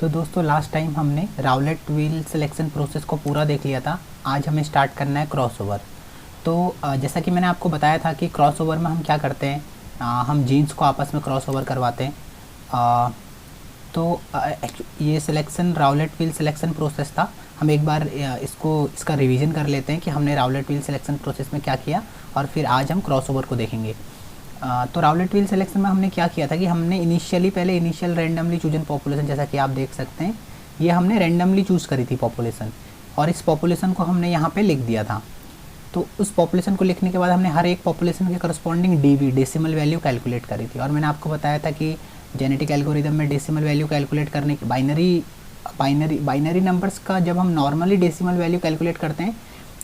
तो दोस्तों last time हमने राउलेट व्हील सिलेक्शन प्रोसेस को पूरा देख लिया था। आज हमें स्टार्ट करना है क्रॉसओवर। तो जैसा कि मैंने आपको बताया था कि क्रॉसओवर में हम क्या करते हैं, हम जीन्स को आपस में क्रॉसओवर करवाते हैं। तो ये selection Rowlatt wheel selection process था। हम एक बार इसका रिवीजन कर लेते हैं कि हमने राउलेट व्हील सिलेक्शन प्रोसेस में क्या किया और फिर आज हम क्रॉसओवर को देखेंगे। तो राउलेट व्हील सिलेक्शन में हमने क्या किया था कि हमने पहले इनिशियल रैंडमली चूजन पॉपुलेशन, जैसा कि आप देख सकते हैं ये हमने रैंडमली चूज़ करी थी पॉपुलेशन, और इस पॉपुलेशन को हमने यहाँ पे लिख दिया था। तो उस पॉपुलेशन को लिखने के बाद हमने हर एक पॉपुलेशन के corresponding DV decimal value calculate करी थी। और मैंने आपको बताया था कि जेनेटिक एल्गोरिदम में डेसिमल वैल्यू कैलकुलेट करने की बाइनरी नंबर्स का जब हम नॉर्मली डेसिमल वैल्यू कैलकुलेट करते हैं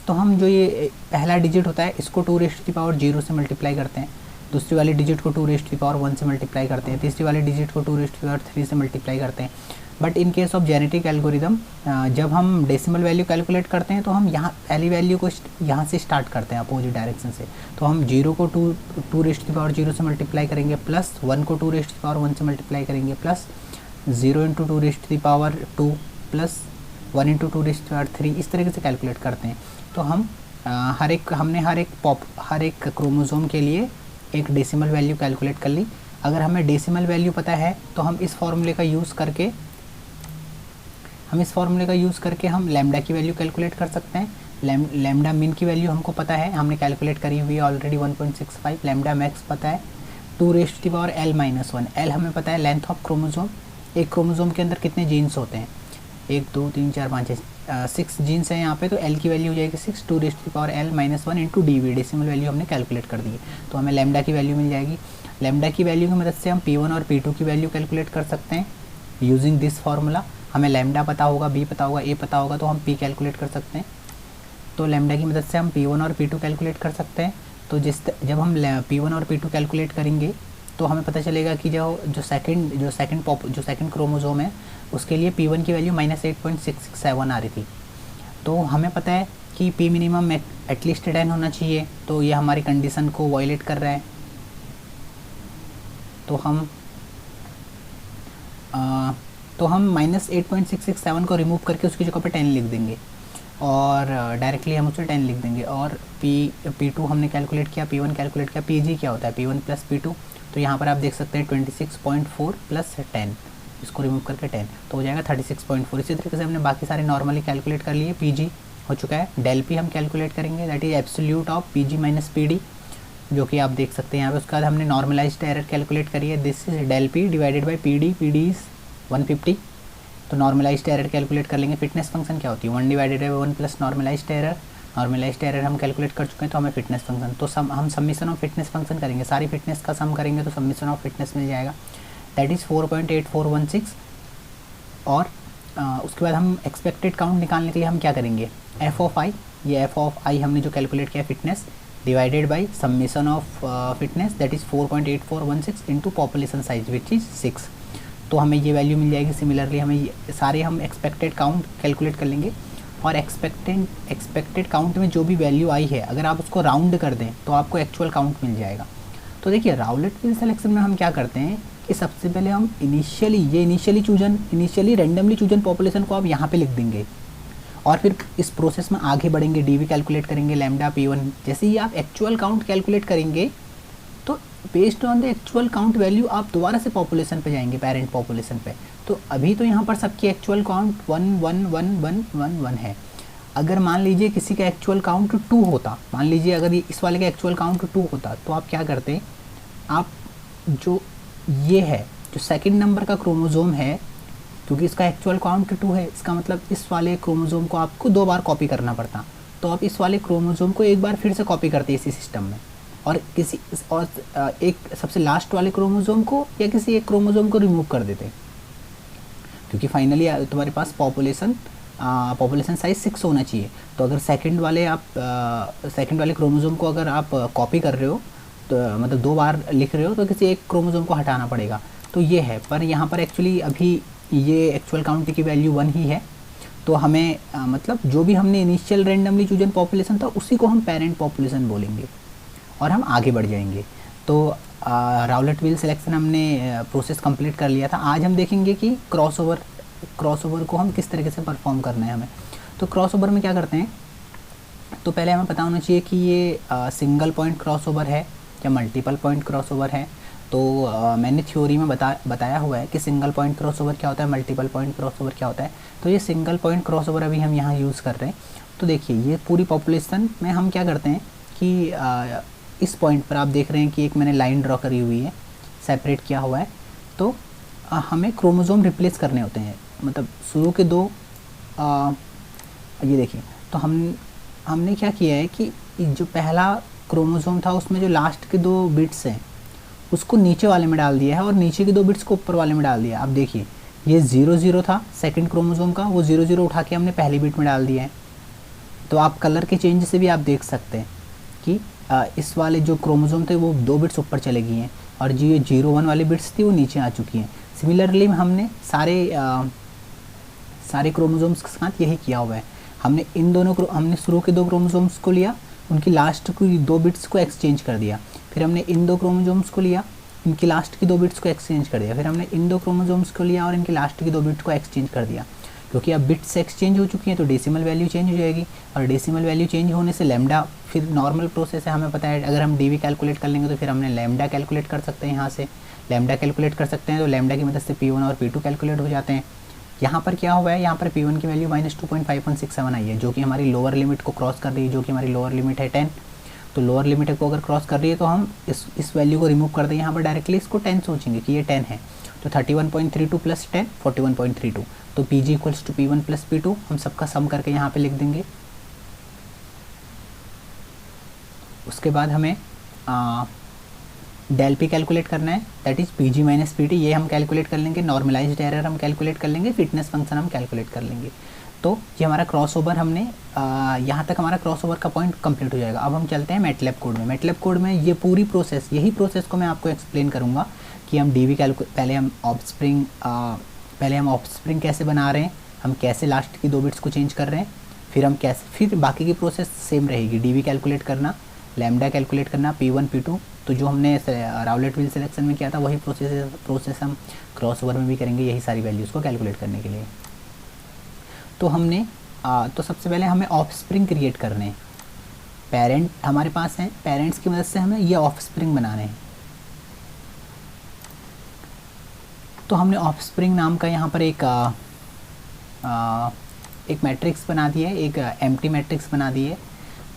तो हम जो ये पहला डिजिट होता है इसको 2⁻0 से मल्टीप्लाई करते हैं, दूसरी वाली डिजिट को 2⁻1 से मल्टीप्लाई करते हैं, तीसरी वाली डिजिट को 2⁻3 से मल्टीप्लाई करते हैं। But in case of genetic algorithm जब हम डेसिमल वैल्यू कैलकुलेट करते हैं तो हम यहाँ पहली वैल्यू को यहाँ से स्टार्ट करते हैं अपोजिट डायरेक्शन से। तो हम 0 को 2⁻0 से मल्टीप्लाई करेंगे, प्लस 1 को 2⁻1 से मल्टीप्लाई करेंगे, प्लस 0 × 2⁻2 प्लस 1 × 2⁻3, इस तरीके से कैलकुलेट करते हैं। तो हम हमने हर एक क्रोमोसोम के लिए एक डेसिमल वैल्यू कैलकुलेट कर ली। अगर हमें डेसिमल वैल्यू पता है तो हम इस फॉर्मूले का यूज़ करके हम लैम्डा की वैल्यू कैलकुलेट कर सकते हैं। लैम्डा मीन की वैल्यू हमको पता है, हमने कैलकुलेट करी हुई है ऑलरेडी 1.65। लैम्डा मैक्स पता है 2⁻L-1। एल हमें पता है लेंथ ऑफ क्रोमोसोम। एक क्रोमोसोम के अंदर कितने जीन्स होते हैं, 1 2 3 4 5 6 जीन्स हैं यहाँ पे। तो एल की वैल्यू हो जाएगी 6 2⁻L-1 into D decimal value हमने कैलकुलेट कर दी है। तो हमें लैम्डा की वैल्यू मिल जाएगी। लैम्डा की वैल्यू की मदद से हम P1 और P2 की वैल्यू कैलकुलेट कर सकते हैं यूजिंग दिस फार्मूला। हमें लैम्डा पता होगा, बी पता होगा, ए पता होगा, तो हम पी कैलकुलेट कर सकते हैं। तो लैम्डा की मदद से हम P1 और P2 कैलकुलेट कर सकते हैं। तो जब हम P1 और P2 कैलकुलेट करेंगे तो हमें पता चलेगा कि जो सेकंड क्रोमोसोम है उसके लिए P1 की वैल्यू -8.667 आ रही थी। तो हमें पता है कि P मिनिमम एटलीस्ट 10 होना चाहिए, तो ये हमारी कंडीशन को वायलेट कर रहा है। तो हम -8.667 को रिमूव करके उसकी जगह पे 10 लिख देंगे और डायरेक्टली हम उसे 10 लिख देंगे। और P2 हमने कैलकुलेट किया, P1 कैलकुलेट किया, PG क्या होता है P1 प्लस P2। तो यहाँ पर आप देख सकते हैं 26.4 प्लस 10, इसको रिमूव करके 10 तो हो जाएगा 36.4। इसी तरीके से हमने बाकी सारे नॉर्मली कैलकुलेट कर लिए। PG हो चुका है। डेल P हम कैलकुलेट करेंगे, that is absolute of PG minus PD, जो कि आप देख सकते हैं यहाँ पे। उसके बाद हमने नॉर्मलाइज्ड एरर कैलकुलेट करी है, this is del P divided by PD is 150। तो नॉर्मलाइज्ड एरर कैलकुलेट कर लेंगे। फिटनेस फंक्शन क्या होती है 1 divided by 1 plus normalized error हम कैलकुलेट कर चुके हैं। तो हमें फिटनेस फंक्शन, तो हम समीशन ऑफ फिटनेस फंक्शन करेंगे, सारी फिटनेस का सम करेंगे तो समीशन ऑफ फिटनेस मिल जाएगा, दैट इज़ 4.8416। और उसके बाद हम एक्सपेक्टेड काउंट निकालने के लिए हम क्या करेंगे, एफ ऑफ आई हमने जो कैलकुलेट किया fitness divided by summation of fitness, that is 4.8416 into population size which is 6। तो हमें ये वैल्यू मिल जाएगी। सिमिलरली हम एक्सपेक्टेड काउंट कैलकुलेट कर लेंगे, और एक्सपेक्टेड काउंट में जो भी वैल्यू आई है अगर आप उसको राउंड कर दें तो आपको एक्चुअल काउंट मिल जाएगा। तो देखिए राउलेट व्हील सिलेक्शन में हम क्या करते हैं कि सबसे पहले हम इनिशियली रैंडमली चूजन पॉपुलेशन को आप यहाँ पे लिख देंगे, और फिर इस प्रोसेस में आगे बढ़ेंगे, डीवी कैलकुलेट करेंगे, लैम्डा P1। जैसे ही आप एक्चुअल काउंट कैलकुलेट करेंगे तो based on the actual count value आप दोबारा से पॉपुलेशन पे जाएंगे, पेरेंट पॉपुलेशन पे। तो अभी तो यहाँ पर सबकी एक्चुअल काउंट 1 1 1 1 1 1 है। अगर मान लीजिए किसी का एक्चुअल काउंट 2 होता, मान लीजिए अगर इस वाले का एक्चुअल काउंट 2 होता, तो आप क्या करते, आप जो ये है जो सेकंड नंबर का क्रोमोसोम है, क्योंकि इसका एक्चुअल काउंट 2 है, इसका मतलब इस वाले क्रोमोसोम को आपको 2 बार कॉपी करना पड़ता। तो आप इस वाले क्रोमोसोम को एक बार फिर से कॉपी करते इसी सिस्टम में, और एक सबसे लास्ट वाले क्रोमोसोम को या किसी एक क्रोमोसोम को रिमूव कर देते, क्योंकि फाइनली तुम्हारे पास पॉपुलेशन साइज 6 होना चाहिए। तो अगर सेकंड वाले क्रोमोसोम को अगर आप कॉपी कर रहे हो तो मतलब 2 बार लिख रहे हो, तो किसी एक क्रोमोसोम को हटाना पड़ेगा। तो ये है, पर यहाँ पर एक्चुअली अभी ये एक्चुअल काउंट की वैल्यू 1 ही है। तो हमें मतलब जो भी हमने इनिशियल रैंडमली चूजन पॉपुलेशन था उसी को हम पेरेंट पॉपुलेशन बोलेंगे और हम आगे बढ़ जाएंगे। तो राउलेट व्हील सिलेक्शन हमने प्रोसेस कंप्लीट कर लिया था। आज हम देखेंगे कि क्रॉसओवर क्रॉसओवर को हम किस तरीके से परफॉर्म करना है हमें। तो क्रॉसओवर में क्या करते हैं, तो पहले हमें पता होना चाहिए कि ये सिंगल पॉइंट क्रॉसओवर है या मल्टीपल पॉइंट क्रॉसओवर है। तो मैंने थ्योरी में बताया हुआ है कि सिंगल पॉइंट क्रॉसओवर क्या होता है, मल्टीपल पॉइंट क्रॉसओवर क्या होता है। तो ये सिंगल पॉइंट क्रॉसओवर अभी हम यहाँ यूज़ कर रहे हैं। तो देखिए ये पूरी पॉपुलेशन में हम क्या करते हैं कि इस पॉइंट पर आप देख रहे हैं कि एक मैंने लाइन ड्रॉ करी हुई है, सेपरेट किया हुआ है। तो हमें क्रोमोज़ोम रिप्लेस करने होते हैं, मतलब शुरू के दो ये देखिए। तो हमने क्या किया है कि जो पहला क्रोमोज़ोम था उसमें जो लास्ट के 2 बिट्स हैं उसको नीचे वाले में डाल दिया है और नीचे के 2 बिट्स को ऊपर वाले में डाल दिया। अब देखिए ये 0 था सेकंड क्रोमोज़ोम का, वो 0 उठा के हमने पहली बिट में डाल दिया है। तो आप कलर के चेंज से भी आप देख सकते हैं कि इस वाले जो क्रोमोज़ोम थे वो 2 बिट्स ऊपर चले गई हैं और जो ये 0-1 वाली बिट्स थी वो नीचे आ चुकी हैं। सिमिलरली हमने सारे क्रोमोज़ोम्स के साथ यही किया हुआ है। हमने शुरू के 2 क्रोमोज़ोम्स को लिया, उनकी लास्ट की 2 बिट्स को एक्सचेंज कर दिया। फिर हमने इन 2 क्रोमोज़ोम्स को लिया, इनकी लास्ट की 2 बिट्स को एक्सचेंज कर दिया। फिर हमने इन 2 क्रोमोज़ोम्स को लिया और इनकी लास्ट की 2 बिट्स को एक्सचेंज कर दिया। क्योंकि अब बिट्स एक्सचेंज हो चुकी हैं तो डेसिमल वैल्यू चेंज हो जाएगी, और डेसिमल वैल्यू चेंज होने से लैम्डा, फिर नॉर्मल प्रोसेस है, हमें पता है अगर हम डीवी कैलकुलेट कर लेंगे तो फिर हमने लैम्डा कैलकुलेट कर सकते हैं। यहाँ से लैम्डा कैलकुलेट कर सकते हैं, तो लैम्डा की मदद से P1 और P2 कैलकुलेट हो जाते हैं। यहाँ पर क्या हुआ है, यहाँ पर P1 की वैल्यू -2.5167 आई है, जो कि हमारी लोअर लिमिट को क्रॉस कर रही है, जो कि हमारी लोअर लिमिट है 10। तो लोअर लिमिट को अगर क्रॉस कर रही है तो हम इस वैल्यू को रिमूव कर दें, यहाँ पर डायरेक्टली इसको 10 सोचेंगे कि ये 10 है। तो 31.32 + 10 41.32। तो Pg = P1 + P2 हम सबका सम करके यहाँ पे लिख देंगे। उसके बाद हमें डेल पी कैलकुलेट करना है, दैट इज़ Pg - Pt। ये हम कैलकुलेट कर लेंगे, नॉर्मलाइज्ड एरर हम कैलकुलेट कर लेंगे, फिटनेस फंक्शन हम कैलकुलेट कर लेंगे। तो ये हमारा क्रॉसओवर हमने यहाँ तक हमारा क्रॉसओवर का पॉइंट कंप्लीट हो जाएगा। अब हम चलते हैं मैटलैब कोड में। मैटलैब कोड में ये पूरी प्रोसेस, यही प्रोसेस को मैं आपको एक्सप्लेन करूँगा कि हम डीवी पहले हम ऑफस्प्रिंग कैसे बना रहे हैं, हम कैसे लास्ट की 2 बिट्स को चेंज कर रहे हैं, फिर बाकी की प्रोसेस सेम रहेगी। डीवी कैलकुलेट करना, लैम्डा कैलकुलेट करना, P1 P2, तो जो हमने राउलेट व्हील सिलेक्शन में किया था वही प्रोसेस हम क्रॉसओवर में भी करेंगे, यही सारी वैल्यूज़ को कैलकुलेट करने के लिए। तो हमने तो सबसे पहले हमें ऑफस्प्रिंग क्रिएट करने हैं। पेरेंट हमारे पास हैं, पेरेंट्स की मदद से हमें ये ऑफस्प्रिंग बनाने हैं। तो हमने ऑफस्प्रिंग नाम का यहाँ पर एक मैट्रिक्स बना दी है, एक एम्प्टी मैट्रिक्स बना दी है।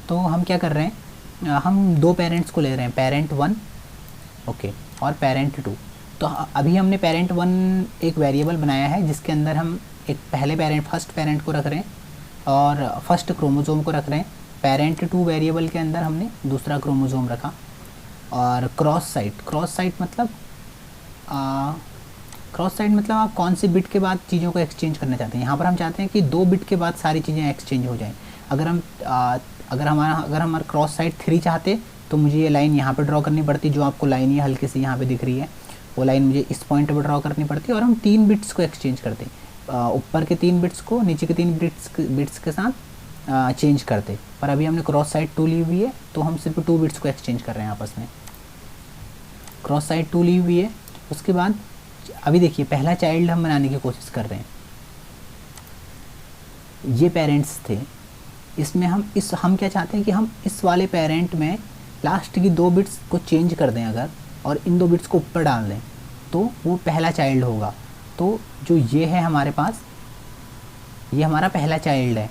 तो हम क्या कर रहे हैं, हम 2 पेरेंट्स को ले रहे हैं, पेरेंट 1 ओके और पेरेंट 2। तो अभी हमने पेरेंट 1 एक वेरिएबल बनाया है जिसके अंदर हम एक फर्स्ट पेरेंट को रख रहे हैं और फर्स्ट क्रोमोज़ोम को रख रहे हैं। पेरेंट 2 वेरिएबल के अंदर हमने दूसरा क्रोमोज़ोम रखा। और क्रॉस साइड मतलब आप कौन सी बिट के बाद चीज़ों को एक्सचेंज करना चाहते हैं। यहाँ पर हम चाहते हैं कि 2 बिट के बाद सारी चीज़ें एक्सचेंज हो जाएं। अगर हमारा क्रॉस साइड 3 चाहते तो मुझे ये लाइन यहाँ पे ड्रॉ करनी पड़ती, जो आपको लाइन ये हल्की सी यहाँ पे दिख रही है, वो लाइन मुझे इस पॉइंट पर ड्रॉ करनी पड़ती और हम 3 बिट्स को एक्सचेंज करते, ऊपर के 3 बिट्स को नीचे के 3 बिट्स के साथ चेंज करते। पर अभी हमने क्रॉस साइड 2 ली हुई है तो हम सिर्फ 2 बिट्स को एक्सचेंज कर रहे हैं आपस में। क्रॉस साइड 2 ली हुई है। उसके बाद अभी देखिए पहला चाइल्ड हम बनाने की कोशिश कर रहे हैं। ये पेरेंट्स थे, इसमें हम क्या चाहते हैं कि हम इस वाले पेरेंट में लास्ट की 2 बिट्स को चेंज कर दें अगर, और इन 2 बिट्स को ऊपर डाल दें तो वो पहला चाइल्ड होगा। तो जो ये है हमारे पास, ये हमारा पहला चाइल्ड है,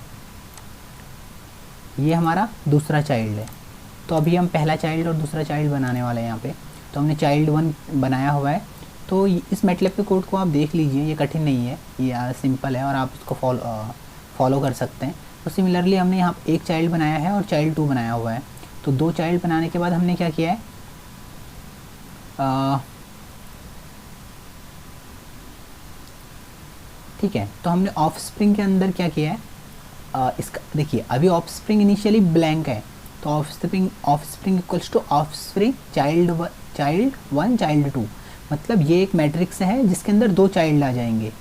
ये हमारा दूसरा चाइल्ड है। तो अभी हम पहला चाइल्ड और दूसरा चाइल्ड बनाने वाले हैं यहाँ पे। तो हमने चाइल्ड 1 बनाया हुआ है। तो इस मैटलैब के कोड को आप देख लीजिए, ये कठिन नहीं है, ये सिंपल है और आप इसको फॉलो कर सकते हैं। तो सिमिलरली हमने यहाँ एक चाइल्ड बनाया है और चाइल्ड 2 बनाया हुआ है। तो 2 चाइल्ड बनाने के बाद हमने क्या किया है, ठीक है। तो हमने ऑफस्प्रिंग के अंदर क्या किया है, इसका देखिए अभी ऑफस्प्रिंग इनिशियली ब्लैंक है। तो offspring equals to offspring child 1 child 2, मतलब ये एक मैट्रिक्स है जिसके अंदर 2 चाइल्ड आ जाएंगे।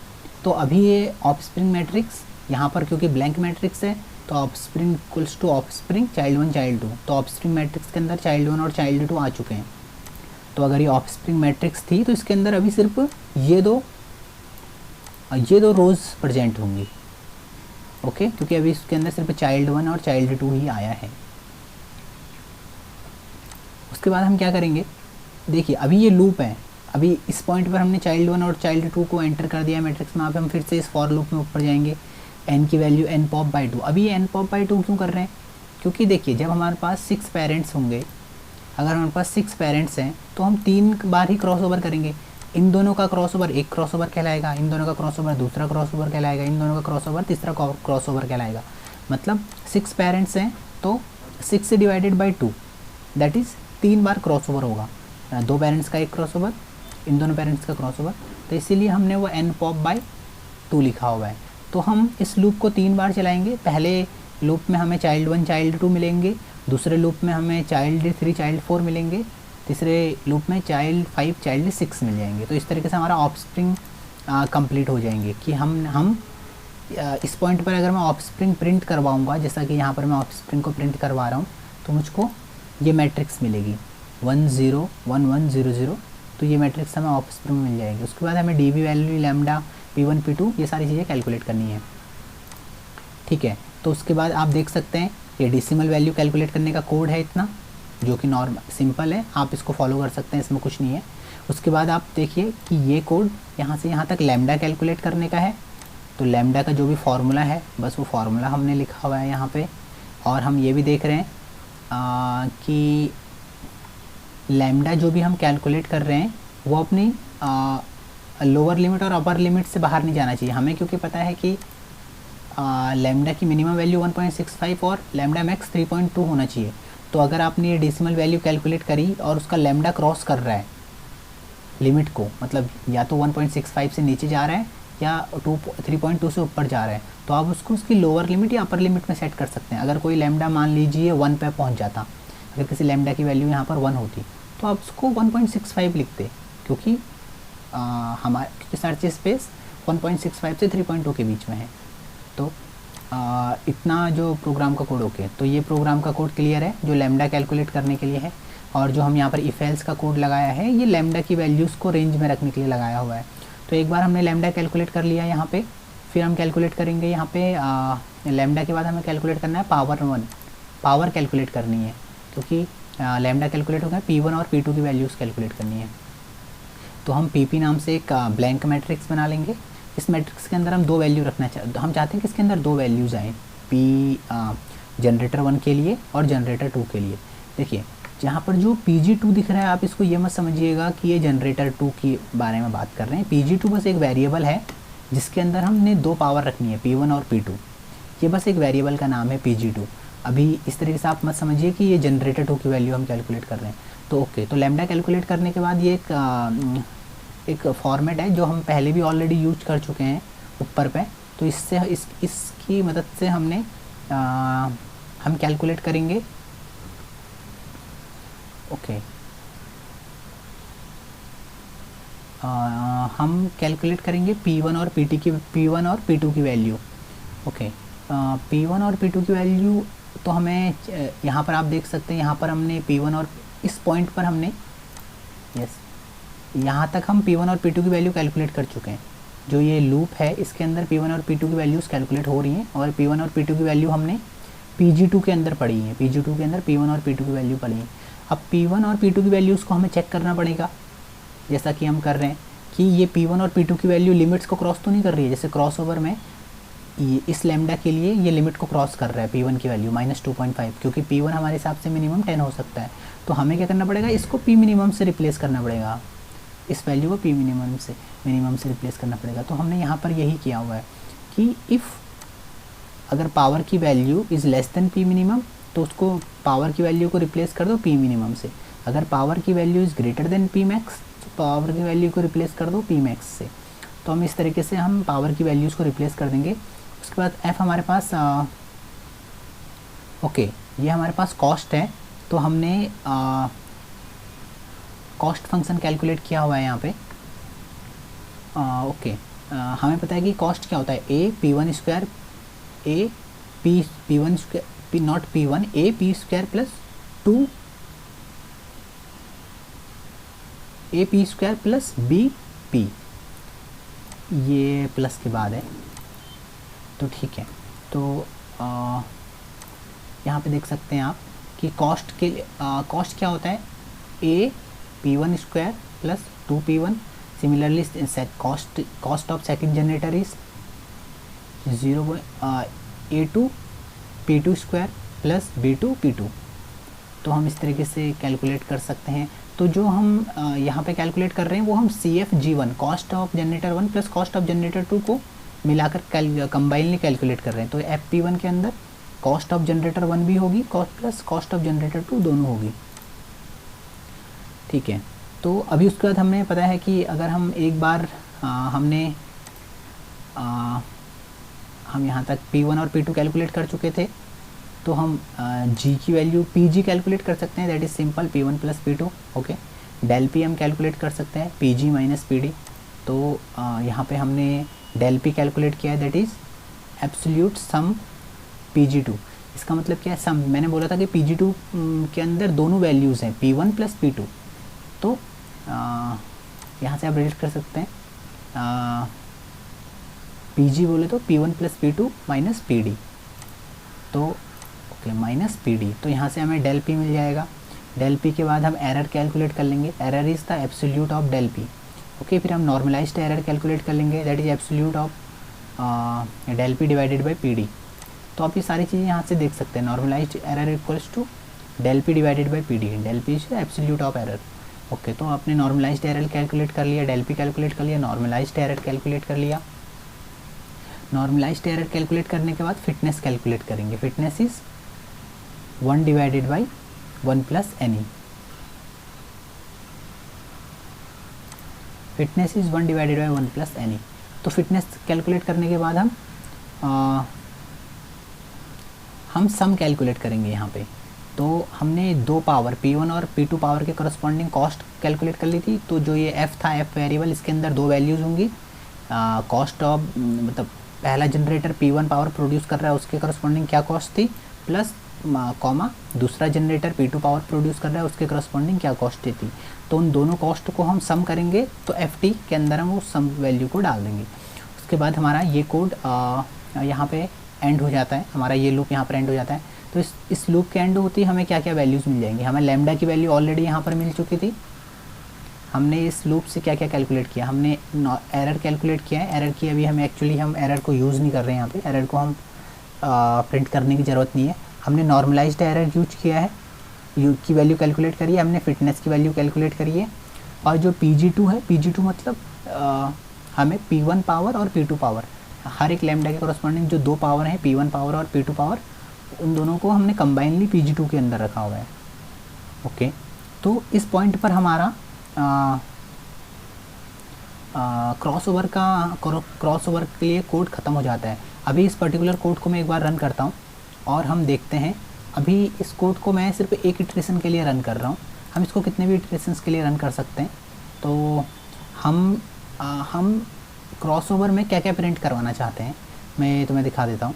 तो अभी ये ऑफस्प्रिंग मैट्रिक्स यहाँ पर क्योंकि ब्लैंक मैट्रिक्स है तो offspring equals to offspring child 1 child 2। तो ऑफस्प्रिंग मैट्रिक्स के अंदर चाइल्ड 1 और चाइल्ड 2 आ चुके हैं। तो अगर ये ऑफस्प्रिंग मैट्रिक्स थी तो इसके अंदर अभी सिर्फ ये 2 ये दो रोज़ प्रेजेंट होंगी। ओके, क्योंकि अभी इसके अंदर सिर्फ चाइल्ड 1 और चाइल्ड 2 ही आया है। उसके बाद हम क्या करेंगे, देखिए अभी ये लूप है, अभी इस पॉइंट पर हमने चाइल्ड 1 और चाइल्ड 2 को एंटर कर दिया मैट्रिक्स में। यहाँ पे हम फिर से इस फॉर लूप में ऊपर जाएंगे, n की वैल्यू n पॉप बाई 2। अभी ये n पॉप बाई 2 क्यों कर रहे हैं, क्योंकि देखिए जब हमारे पास 6 पेरेंट्स होंगे, अगर हमारे पास 6 पेरेंट्स हैं तो हम 3 बार ही क्रॉस ओवर करेंगे। इन दोनों का क्रॉस ओवर एक क्रॉस ओवर कहलाएगा, इन दोनों का क्रॉस ओवर दूसरा क्रॉस ओवर कहलाएगा, इन दोनों का क्रॉस ओवर तीसरा क्रॉस ओवर कहलाएगा। मतलब 6 पेरेंट्स हैं तो 6 से divided by 2, that is 3 bar cross over होगा। 2 पेरेंट्स का एक क्रॉस ओवर, इन दोनों पेरेंट्स का क्रॉस ओवर, तो इसीलिए हमने वो n पॉप बाई 2 लिखा हुआ है। तो हम इस लूप को 3 बार चलाएंगे। पहले लूप में हमें चाइल्ड 1 चाइल्ड 2 मिलेंगे, दूसरे लूप में हमें चाइल्ड 3 चाइल्ड 4 मिलेंगे, तीसरे लूप में चाइल्ड 5 चाइल्ड 6 मिल जाएंगे। तो इस तरीके से हमारा ऑफस्प्रिंग कंप्लीट हो जाएंगे कि हम इस पॉइंट पर अगर मैं ऑफस्प्रिंग प्रिंट करवाऊँगा, जैसा कि यहाँ पर मैं ऑफस्प्रिंग को प्रिंट करवा रहा हूँ, तो मुझको ये मैट्रिक्स मिलेगी 1 0 1 1 0 0। तो ये मैट्रिक्स हमें ऑफस्प्रिंग मिल जाएगी। उसके बाद हमें D B value, lambda, P1 P2 ये सारी चीज़ें कैलकुलेट करनी है। ठीक है, तो उसके बाद आप देख सकते हैं ये डेसिमल वैल्यू कैलकुलेट करने का कोड है इतना, जो कि नॉर्मल सिंपल है, आप इसको फॉलो कर सकते हैं, इसमें कुछ नहीं है। उसके बाद आप देखिए कि ये कोड यहाँ से यहाँ तक लैम्डा कैलकुलेट करने का है। तो लैम्डा का जो भी फार्मूला है, बस वो फार्मूला हमने लिखा हुआ है यहाँ पे। और हम ये भी देख रहे हैं कि लैम्डा जो भी हम कैलकुलेट कर रहे हैं वो अपनी लोअर लिमिट और अपर लिमिट से बाहर नहीं जाना चाहिए हमें, क्योंकि पता है कि लैम्डा की मिनिमम वैल्यू 1.65 और लैम्डा मैक्स 3.2 होना चाहिए। तो अगर आपने ये डेसिमल वैल्यू कैलकुलेट करी और उसका लैम्डा क्रॉस कर रहा है लिमिट को, मतलब या तो 1.65 से नीचे जा रहा है या 3.2 से ऊपर जा रहा है, तो आप उसको उसकी लोअर लिमिट या अपर लिमिट में सेट कर सकते हैं। अगर कोई लैम्डा मान लीजिए 1 पे पहुंच जाता, अगर किसी लैम्डा की वैल्यू यहाँ पर 1 होती, तो आप उसको 1.65 लिखते, क्योंकि हमारे सर्च स्पेस 1.65 से 3.2 के बीच में है। तो इतना जो प्रोग्राम का कोड ओके। तो ये प्रोग्राम का कोड क्लियर है जो लैम्डा कैलकुलेट करने के लिए है। और जो हम यहाँ पर इफ एल्स का कोड लगाया है, ये लैम्डा की वैल्यूज़ को रेंज में रखने के लिए लगाया हुआ है। तो एक बार हमने लैम्डा कैलकुलेट कर लिया यहाँ पे, फिर हम कैलकुलेट करेंगे यहाँ पे लैम्डा के बाद हमें कैलकुलेट करना है पावर कैलकुलेट करनी है, क्योंकि लैम्डा कैलकुलेट हो गया, P1 और P2 की वैल्यूज़ कैलकुलेट करनी है। तो हम PP नाम से एक ब्लैंक मैट्रिक्स बना लेंगे। इस मैट्रिक्स के अंदर हम 2 वैल्यू रखना हम चाहते हैं कि इसके अंदर 2 वैल्यूज़ आएँ, जनरेटर 1 के लिए और जनरेटर 2 के लिए। देखिए जहाँ पर जो Pg2 दिख रहा है, आप इसको ये मत समझिएगा कि ये जनरेटर 2 के बारे में बात कर रहे हैं। Pg2 बस एक वेरिएबल है जिसके अंदर हमने 2 पावर रखनी है, P1 और P2। ये बस एक वेरिएबल का नाम है Pg2। अभी इस तरीके से आप मत समझिए कि ये जनरेटर 2 की वैल्यू हम कैलकुलेट कर रहे हैं। तो ओके, तो लैम्डा कैलकुलेट करने के बाद ये एक फॉर्मेट है जो हम पहले भी ऑलरेडी यूज कर चुके हैं ऊपर पे। तो इससे इसकी मदद से हम कैलकुलेट करेंगे। ओके, हम कैलकुलेट करेंगे P1 और P2 की वैल्यू। ओके, P1 और P2 की वैल्यू तो हमें यहाँ पर आप देख सकते हैं, यहाँ पर हमने P1 और इस पॉइंट पर हमने यहाँ तक हम P1 और P2 की वैल्यू कैलकुलेट कर चुके हैं। जो ये लूप है इसके अंदर P1 और P2 की वैल्यूज़ कैलकुलेट हो रही हैं, और P1 और P2 की वैल्यू हमने Pg2 के अंदर पढ़ी है। Pg2 के अंदर P1 और P2 की वैल्यू पढ़ी है। अब P1 और P2 की वैल्यूज़ को हमें चेक करना पड़ेगा, जैसा कि हम कर रहे हैं कि ये P1 और P2 की वैल्यू लिमिट्स को क्रॉस तो नहीं कर रही है। जैसे क्रॉस ओवर में इस लैम्डा के लिए ये लिमिट को क्रॉस कर रहा है P1 की वैल्यू -2.5, क्योंकि P1 हमारे हिसाब से मिनिमम 10 हो सकता है। तो हमें क्या करना पड़ेगा, इसको P मिनिमम से रिप्लेस करना पड़ेगा, इस वैल्यू को P मिनिमम से रिप्लेस करना पड़ेगा। तो हमने यहाँ पर यही किया हुआ है कि इफ़ अगर पावर की value is less than P minimum, तो उसको पावर की वैल्यू को रिप्लेस कर दो P मिनिमम से। अगर पावर की value is greater than P max, तो पावर की वैल्यू को रिप्लेस कर दो P मैक्स से। तो हम इस तरीके से हम पावर की वैल्यूज़ को रिप्लेस कर देंगे। उसके बाद F हमारे पास ओके, ये हमारे पास कॉस्ट है। तो हमने कॉस्ट फंक्शन कैलकुलेट किया हुआ है यहाँ पे। ओके, हमें पता है कि कॉस्ट क्या होता है, A P1 square A P1 square P not P1 A P square plus 2 A P square plus B P। ये प्लस के बाद है, तो ठीक है। तो यहाँ पे देख सकते हैं आप कि कॉस्ट के कॉस्ट क्या होता है, A P one square plus 2p1। Similarly cost of second generator is 0 A2 P2 square plus B2 P2। तो हम इस तरीके से कैलकुलेट कर सकते हैं। तो जो हम यहाँ पे कैलकुलेट कर रहे हैं वो हम CFG1 cost of generator 1 plus cost of generator 2 को मिलाकर कंबाइनली कैलकुलेट कर रहे हैं। तो FP1 के अंदर कॉस्ट ऑफ जनरेटर 1 भी होगी, cost plus cost of generator 2 दोनों होगी, ठीक है। तो अभी उसके बाद हमें पता है कि अगर हम एक बार हम यहाँ तक P1 और P2 कैलकुलेट कर चुके थे, तो हम G की वैल्यू PG कैलकुलेट कर सकते हैं, that is simple P1 plus P2। Okay, del P हम कैलकुलेट कर सकते हैं PG माइनस PD। तो यहाँ पे हमने डेल P कैलकुलेट किया है, that is absolute some PG2। इसका मतलब क्या है, सम मैंने बोला था कि PG2 के अंदर दोनों वैल्यूज़ हैं P1 प्लस P2। तो यहाँ से आप रिलेट कर सकते हैं PG बोले तो P1 plus P2 minus PD। तो ओके माइनस PD, तो यहाँ से हमें डेल P मिल जाएगा। डेल P के बाद हम एरर कैलकुलेट कर लेंगे, error is the absolute of del P। Okay, फिर हम नॉर्मलाइज्ड एरर कैलकुलेट कर लेंगे, that is absolute of del P divided by PD। तो आप ये सारी चीज़ें यहाँ से देख सकते हैं, normalized error equals to del P divided by PD, del P is absolute of error. Okay, तो आपने नॉर्मलाइज्ड एरर कैलकुलेट कर लिया, डेल P कैलकुलेट कर लिया, नॉर्मलाइज्ड एरर कैलकुलेट कर लिया। नॉर्मलाइज्ड एरर कैलकुलेट करने के बाद फिटनेस कैलकुलेट करेंगे, fitness is 1 divided by 1 plus NE। Fitness is 1 divided by 1 plus NE। तो फिटनेस कैलकुलेट करने के बाद हम सम कैलकुलेट करेंगे यहाँ पे। तो हमने दो पावर P1 और P2 पावर के करस्पॉन्डिंग कॉस्ट कैलकुलेट कर ली थी। तो जो ये F था, F वेरिएबल, इसके अंदर दो वैल्यूज़ होंगी, कॉस्ट ऑफ मतलब पहला जनरेटर P1 पावर प्रोड्यूस कर रहा है उसके करस्पॉन्डिंग क्या कॉस्ट थी, प्लस कॉमा दूसरा जनरेटर P2 पावर प्रोड्यूस कर रहा है उसके करस्पॉन्डिंग क्या कॉस्ट थी। तो उन दोनों कॉस्ट को हम सम करेंगे, तो FT के अंदर हम उस सम वैल्यू को डाल देंगे। उसके बाद हमारा ये कोड यहाँ पे एंड हो जाता है, हमारा ये लूप यहाँ पर एंड हो जाता है। तो इस लूप के एंड होती हमें क्या क्या वैल्यूज़ मिल जाएंगी। हमें लैम्डा की वैल्यू ऑलरेडी यहाँ पर मिल चुकी थी। हमने इस लूप से क्या क्या कैलकुलेट किया, हमने एरर कैलकुलेट किया है। एरर की अभी हम एरर को यूज़ नहीं कर रहे हैं, यहाँ पे एरर को हम प्रिंट करने की ज़रूरत नहीं है। हमने नॉर्मलाइज्ड एरर यूज किया है, यू की वैल्यू कैलकुलेट करी है, हमने फिटनेस की वैल्यू कैलकुलेट करी है। और जो PG2 है, PG2 मतलब हमें P1 पावर और P2 पावर, हर एक लैम्डा के कॉरस्पॉन्डिंग जो दो पावर हैं P1 पावर और P2 पावर, उन दोनों को हमने कंबाइनली PG2 के अंदर रखा हुआ है। ओके, तो इस पॉइंट पर हमारा क्रॉसओवर के लिए कोड ख़त्म हो जाता है। अभी इस पर्टिकुलर कोड को मैं एक बार रन करता हूँ और हम देखते हैं। अभी इस कोड को मैं सिर्फ एक इटरेशन के लिए रन कर रहा हूँ, हम इसको कितने भी इटरेशंस के लिए रन कर सकते हैं। तो हम क्रॉसओवर में क्या क्या प्रिंट करवाना चाहते हैं मैं तुम्हें दिखा देता हूँ।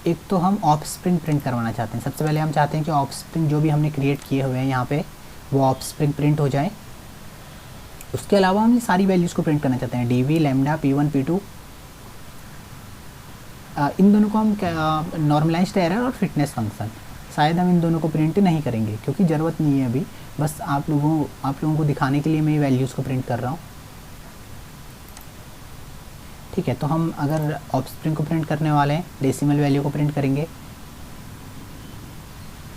एक तो हम ऑफस्प्रिंग प्रिंट करवाना चाहते हैं। सबसे पहले हम चाहते हैं कि ऑफस्प्रिंग जो भी हमने क्रिएट किए हुए हैं यहाँ पे वो ऑफस्प्रिंग प्रिंट हो जाए। उसके अलावा हम ये सारी वैल्यूज़ को प्रिंट करना चाहते हैं, DV, लैम्डा, P1, P2, इन दोनों को हम नॉर्मलाइज्ड एरर और फिटनेस फंक्शन, शायद हम इन दोनों को प्रिंट नहीं करेंगे क्योंकि ज़रूरत नहीं है अभी, बस आप लोगों को दिखाने के लिए मैं ये वैल्यूज़ को प्रिंट कर रहा हूँ। ठीक है, तो हम अगर ऑफस्प्रिंग को प्रिंट करने वाले हैं, डेसिमल वैल्यू को प्रिंट करेंगे,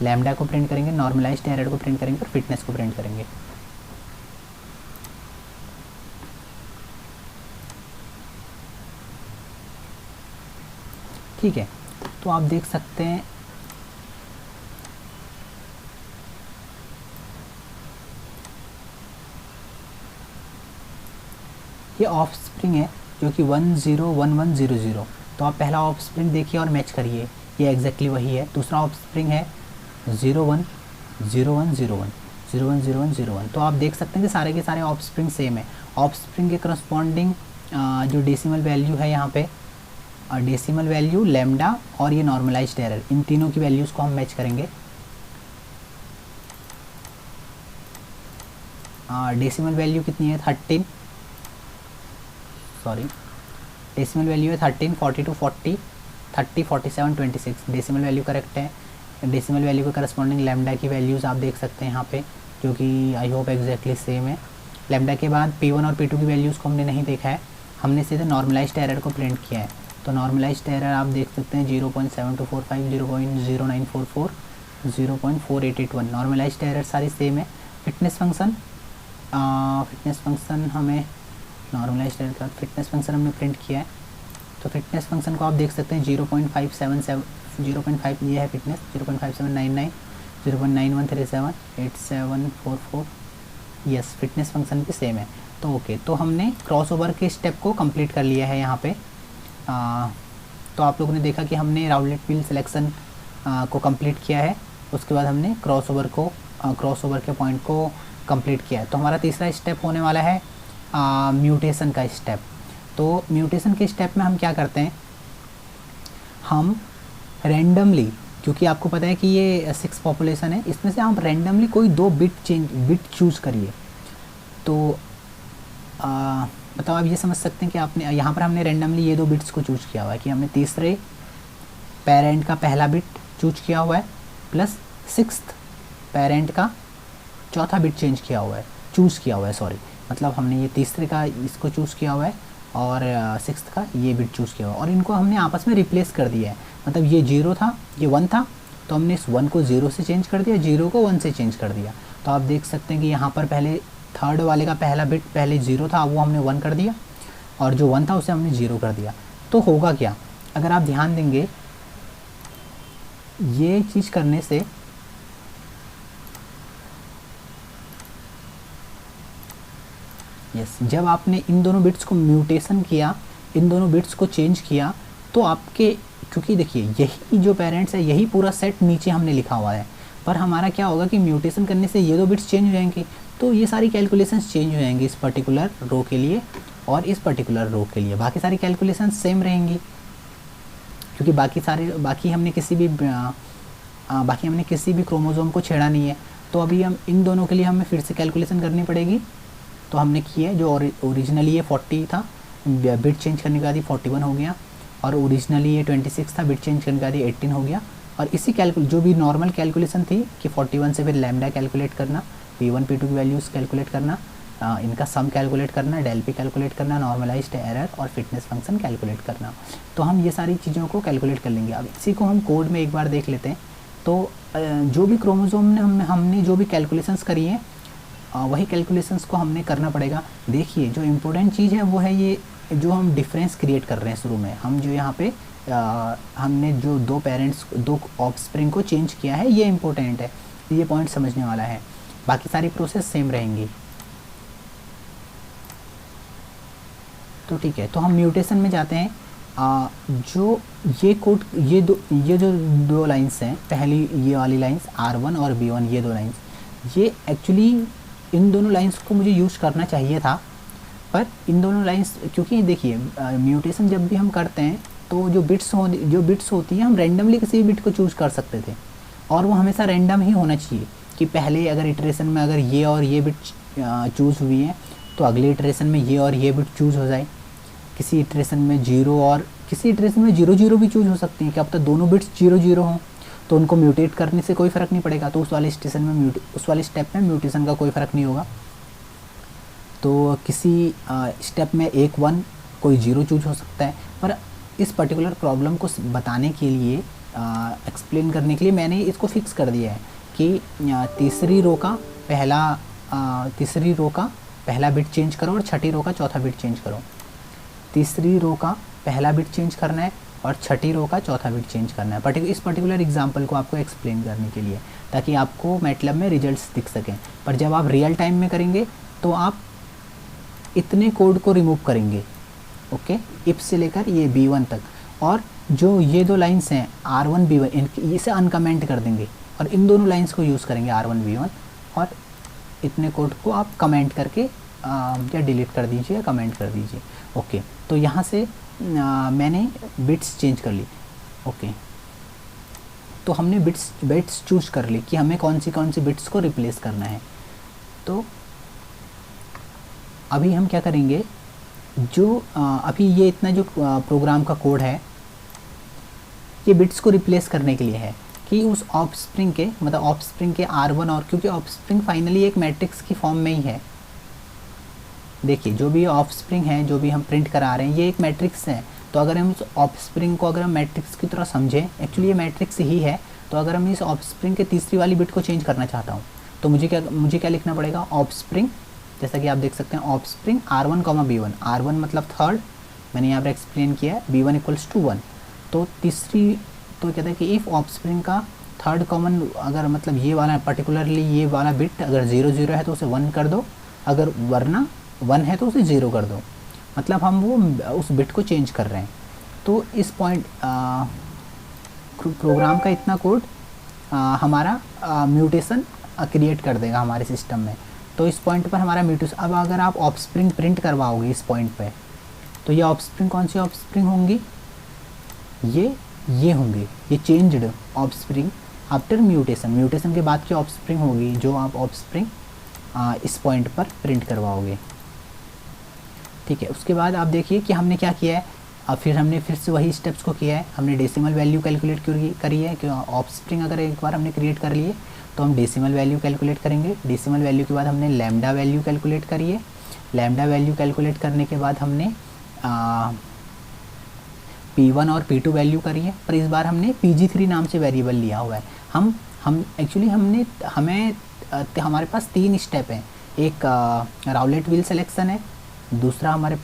लैम्डा को प्रिंट करेंगे, नॉर्मलाइज्ड एरर को प्रिंट करेंगे और फिटनेस को प्रिंट करेंगे। ठीक है, तो आप देख सकते हैं ये ऑफस्प्रिंग है जो कि 101100। तो आप पहला ऑफस्प्रिंग देखिए और मैच करिए, ये एग्जैक्टली वही है। दूसरा ऑफस्प्रिंग है 010101 तो आप देख सकते हैं कि सारे के सारे ऑफस्प्रिंग सेम है। ऑफस्प्रिंग के करस्पॉन्डिंग जो डेसिमल वैल्यू है यहाँ पे, डेसिमल वैल्यू, लैम्डा और ये नॉर्मलाइज्ड एरर, इन तीनों की वैल्यूज़ को हम मैच करेंगे। डेसिमल वैल्यू कितनी है, 13, सॉरी डेसिमल वैल्यू है 13, 42, 40, 30, 47, 26। डेसिमल वैल्यू करेक्ट है। डेसिमल वैल्यू के करस्पॉन्डिंग लैम्डा की वैल्यूज़ आप देख सकते हैं यहाँ पे, जो कि आई होप एग्जैक्टली सेम है। लैम्डा के बाद P1 और P2 की वैल्यूज़ को हमने नहीं देखा है, हमने सीधे नॉर्मलाइज्ड एरर को प्रिंट किया है। तो नॉर्मलाइज्ड एरर आप देख सकते हैं 0.7245, 0.0944, 0.4881। नॉर्मलाइज्ड एरर सारी सेम है। फिटनेस फंक्शन हमें नॉर्मलाइज्ड एरर का फिटनेस फंक्शन हमने प्रिंट किया है। तो फिटनेस फंक्शन को आप देख सकते हैं 0.577, 0.5 ये है फिटनेस, 0.5799, 0.9137, 8744। यस, फिटनेस फंक्शन भी सेम है। तो ओके, तो हमने क्रॉसओवर के स्टेप को कंप्लीट कर लिया है यहाँ पे। तो आप लोगों ने देखा कि हमने राउलेट व्हील सिलेक्शन को कंप्लीट किया है, उसके बाद हमने क्रॉसओवर के पॉइंट को कंप्लीट किया है। तो हमारा तीसरा स्टेप होने वाला है म्यूटेशन का स्टेप। तो म्यूटेशन के स्टेप में हम क्या करते हैं, हम रैंडमली, क्योंकि आपको पता है कि ये 6 पॉपुलेशन है, इसमें से आप रैंडमली कोई 2 बिट चूज़ करिए। तो बताओ, आप ये समझ सकते हैं कि आपने यहाँ पर हमने रैंडमली ये 2 बिट्स को चूज़ किया हुआ है कि हमने तीसरे पेरेंट का पहला बिट चूज किया हुआ है प्लस 6th पेरेंट का चौथा बिट चूज़ किया हुआ है, सॉरी, मतलब हमने ये तीसरे का इसको चूज़ किया हुआ है और 6th का ये बिट चूज़ किया हुआ है, और इनको हमने आपस में रिप्लेस कर दिया है। मतलब ये 0 था, ये 1 था, तो हमने इस 1 को 0 से चेंज कर दिया, 0 को 1 से चेंज कर दिया। तो आप देख सकते हैं कि यहाँ पर पहले थर्ड वाले का पहला बिट पहले 0 था, वो हमने 1 कर दिया, और जो 1 था उसे हमने 0 कर दिया। तो होगा क्या, अगर आप ध्यान देंगे ये चीज़ करने से जब आपने इन दोनों बिट्स को म्यूटेशन किया, इन दोनों बिट्स को चेंज किया, तो आपके, क्योंकि देखिए यही जो पेरेंट्स है, यही पूरा सेट नीचे हमने लिखा हुआ है, पर हमारा क्या होगा कि म्यूटेशन करने से ये 2 बिट्स चेंज हो जाएंगी, तो ये सारी कैलकुलेशंस चेंज हो जाएंगी इस पर्टिकुलर रो के लिए और इस पर्टिकुलर रो के लिए। बाकी सारी कैलकुलेशंस सेम रहेंगी, क्योंकि बाकी हमने किसी भी क्रोमोसोम को छेड़ा नहीं है। तो अभी हम इन दोनों के लिए हमें फिर से कैलकुलेशन करनी पड़ेगी। तो हमने किया है, जो ओरिजिनली ये 40 था, बिट चेंज करने के बाद ये 41 हो गया, और ओरिजिनली ये 26 था, बिट चेंज करने के बाद ये 18 हो गया। और इसी जो भी नॉर्मल कैलकुलेशन थी कि 41 से फिर लैम्डा कैलकुलेट करना, P1 P2 की वैल्यूज़ कैलकुलेट करना, इनका सम कैलकुलेट करना, डेल पी कैलकुलेट करना, नॉर्मलाइज्ड एरर और फिटनेस फंक्शन कैलकुलेट करना। तो हम ये सारी चीज़ों को कैलकुलेट कर लेंगे। अब इसी को हम कोड में एक बार देख लेते हैं। तो जो भी क्रोमोसोम ने हमने जो भी कैलकुलेशंस करी हैं, वही कैलकुलेशंस को हमने करना पड़ेगा। देखिए, जो इम्पोर्टेंट चीज़ है वो है ये जो हम डिफरेंस क्रिएट कर रहे हैं शुरू में, हम जो यहाँ पे हमने जो 2 ऑफस्प्रिंग को चेंज किया है, ये इम्पोर्टेंट है, ये पॉइंट समझने वाला है। बाकी सारी प्रोसेस सेम रहेंगी। तो ठीक है, तो हम म्यूटेशन में जाते हैं। जो ये कोड, ये जो 2 लाइंस हैं, पहली ये वाली लाइंस R1 और B1, ये 2 लाइंस, ये एक्चुअली इन दोनों लाइंस को मुझे यूज़ करना चाहिए था, पर इन दोनों लाइंस, क्योंकि देखिए म्यूटेशन जब भी हम करते हैं तो जो बिट्स होती हैं, हम रैंडमली किसी भी बिट को चूज़ कर सकते थे, और वो हमेशा रैंडम ही होना चाहिए कि पहले अगर इटरेशन में अगर ये और ये बिट चूज़ हुई है तो अगले इटरेशन में ये और ये बिट चूज़ हो जाए। किसी इटरेशन में 0 और किसी इटरेशन में 0 भी चूज़ हो सकती हैं, क्या पता दोनों बिट्स 0 हों, तो उनको म्यूटेट करने से कोई फ़र्क नहीं पड़ेगा। तो उस वाले स्टेप में म्यूटेशन का कोई फ़र्क नहीं होगा। तो किसी स्टेप में 1 1 कोई 0 चूज हो सकता है, पर इस पर्टिकुलर प्रॉब्लम को बताने के लिए, एक्सप्लेन करने के लिए मैंने इसको फिक्स कर दिया है कि तीसरी रो का पहला बिट चेंज करो और छठी रो का चौथा बिट चेंज करो। तीसरी रो का पहला बिट चेंज करना है और छठी रो का चौथा बिट चेंज करना है, इस पर्टिकुलर एग्जांपल को आपको एक्सप्लेन करने के लिए, ताकि आपको मैटलब में रिजल्ट्स दिख सकें। पर जब आप रियल टाइम में करेंगे तो आप इतने कोड को रिमूव करेंगे, ओके, इफ से लेकर ये B1 तक, और जो ये 2 लाइंस हैं R1 B1, इसे अनकमेंट कर देंगे और इन दोनों लाइंस को यूज़ करेंगे R1 B1, और इतने कोड को आप कमेंट करके या डिलीट कर दीजिए या कमेंट कर दीजिए। ओके, तो यहाँ से मैंने बिट्स चेंज कर ली। ओके, तो हमने बिट्स चूज़ कर ली कि हमें कौन सी बिट्स को रिप्लेस करना है। तो अभी हम क्या करेंगे, जो अभी ये इतना जो प्रोग्राम का कोड है, ये बिट्स को रिप्लेस करने के लिए है कि उस ऑफस्प्रिंग के, मतलब ऑफस्प्रिंग के R1, और क्योंकि ऑफस्प्रिंग फाइनली एक मैट्रिक्स की फॉर्म में ही है। देखिए जो भी ऑफस्प्रिंग है, जो भी हम प्रिंट करा रहे हैं, ये एक मैट्रिक्स है। तो अगर हम इस ऑफस्प्रिंग को अगर हम मैट्रिक्स की तरह समझें, एक्चुअली ये मैट्रिक्स ही है। तो अगर हम इस ऑफस्प्रिंग के तीसरी वाली बिट को चेंज करना चाहता हूँ, तो मुझे क्या लिखना पड़ेगा, ऑफस्प्रिंग, जैसा कि आप देख सकते हैं ऑफस्प्रिंग R1, B1। R1 मतलब थर्ड, मैंने यहाँ पर एक्सप्लेन किया है, B1 इक्वल्स टू 1। तो तीसरी, तो कहते हैं कि इफ़ ऑफस्प्रिंग का थर्ड कॉमन, अगर मतलब ये वाला पर्टिकुलरली ये वाला बिट अगर 0 0 है तो उसे 1 कर दो, अगर वरना 1 है तो उसे 0 कर दो। मतलब हम वो उस बिट को चेंज कर रहे हैं। तो इस पॉइंट प्रोग्राम का इतना कोड हमारा म्यूटेशन क्रिएट कर देगा हमारे सिस्टम में। तो इस पॉइंट पर हमारा म्यूटेशन, अब अगर आप ऑफस्प्रिंग प्रिंट करवाओगे इस पॉइंट पे, तो ये ऑफस्प्रिंग कौन सी ऑफस्प्रिंग होंगी, ये होंगी, ये changed offspring after mutation. Mutation के बाद की ऑफस्प्रिंग होगी जो आप ऑफस्प्रिंग इस पॉइंट पर प्रिंट करवाओगे। ठीक है, उसके बाद आप देखिए कि हमने क्या किया है। अब हमने फिर से वही स्टेप्स को किया है। हमने डेसिमल वैल्यू कैलकुलेट करी है, कि ऑफस्प्रिंग अगर एक बार हमने क्रिएट कर लिए तो हम डेसिमल वैल्यू कैलकुलेट करेंगे। डेसिमल वैल्यू के बाद हमने लैम्डा वैल्यू कैलकुलेट करी है। लैम्डा वैल्यू कैलकुलेट करने के बाद हमने P1 और P2 वैल्यू करी है, पर इस बार हमने Pg3 नाम से वेरिएबल लिया हुआ है। हम एक्चुअली हमारे पास 3 स्टेप हैं। एक राउलेट व्हील सिलेक्शन है, दूसरा हमारे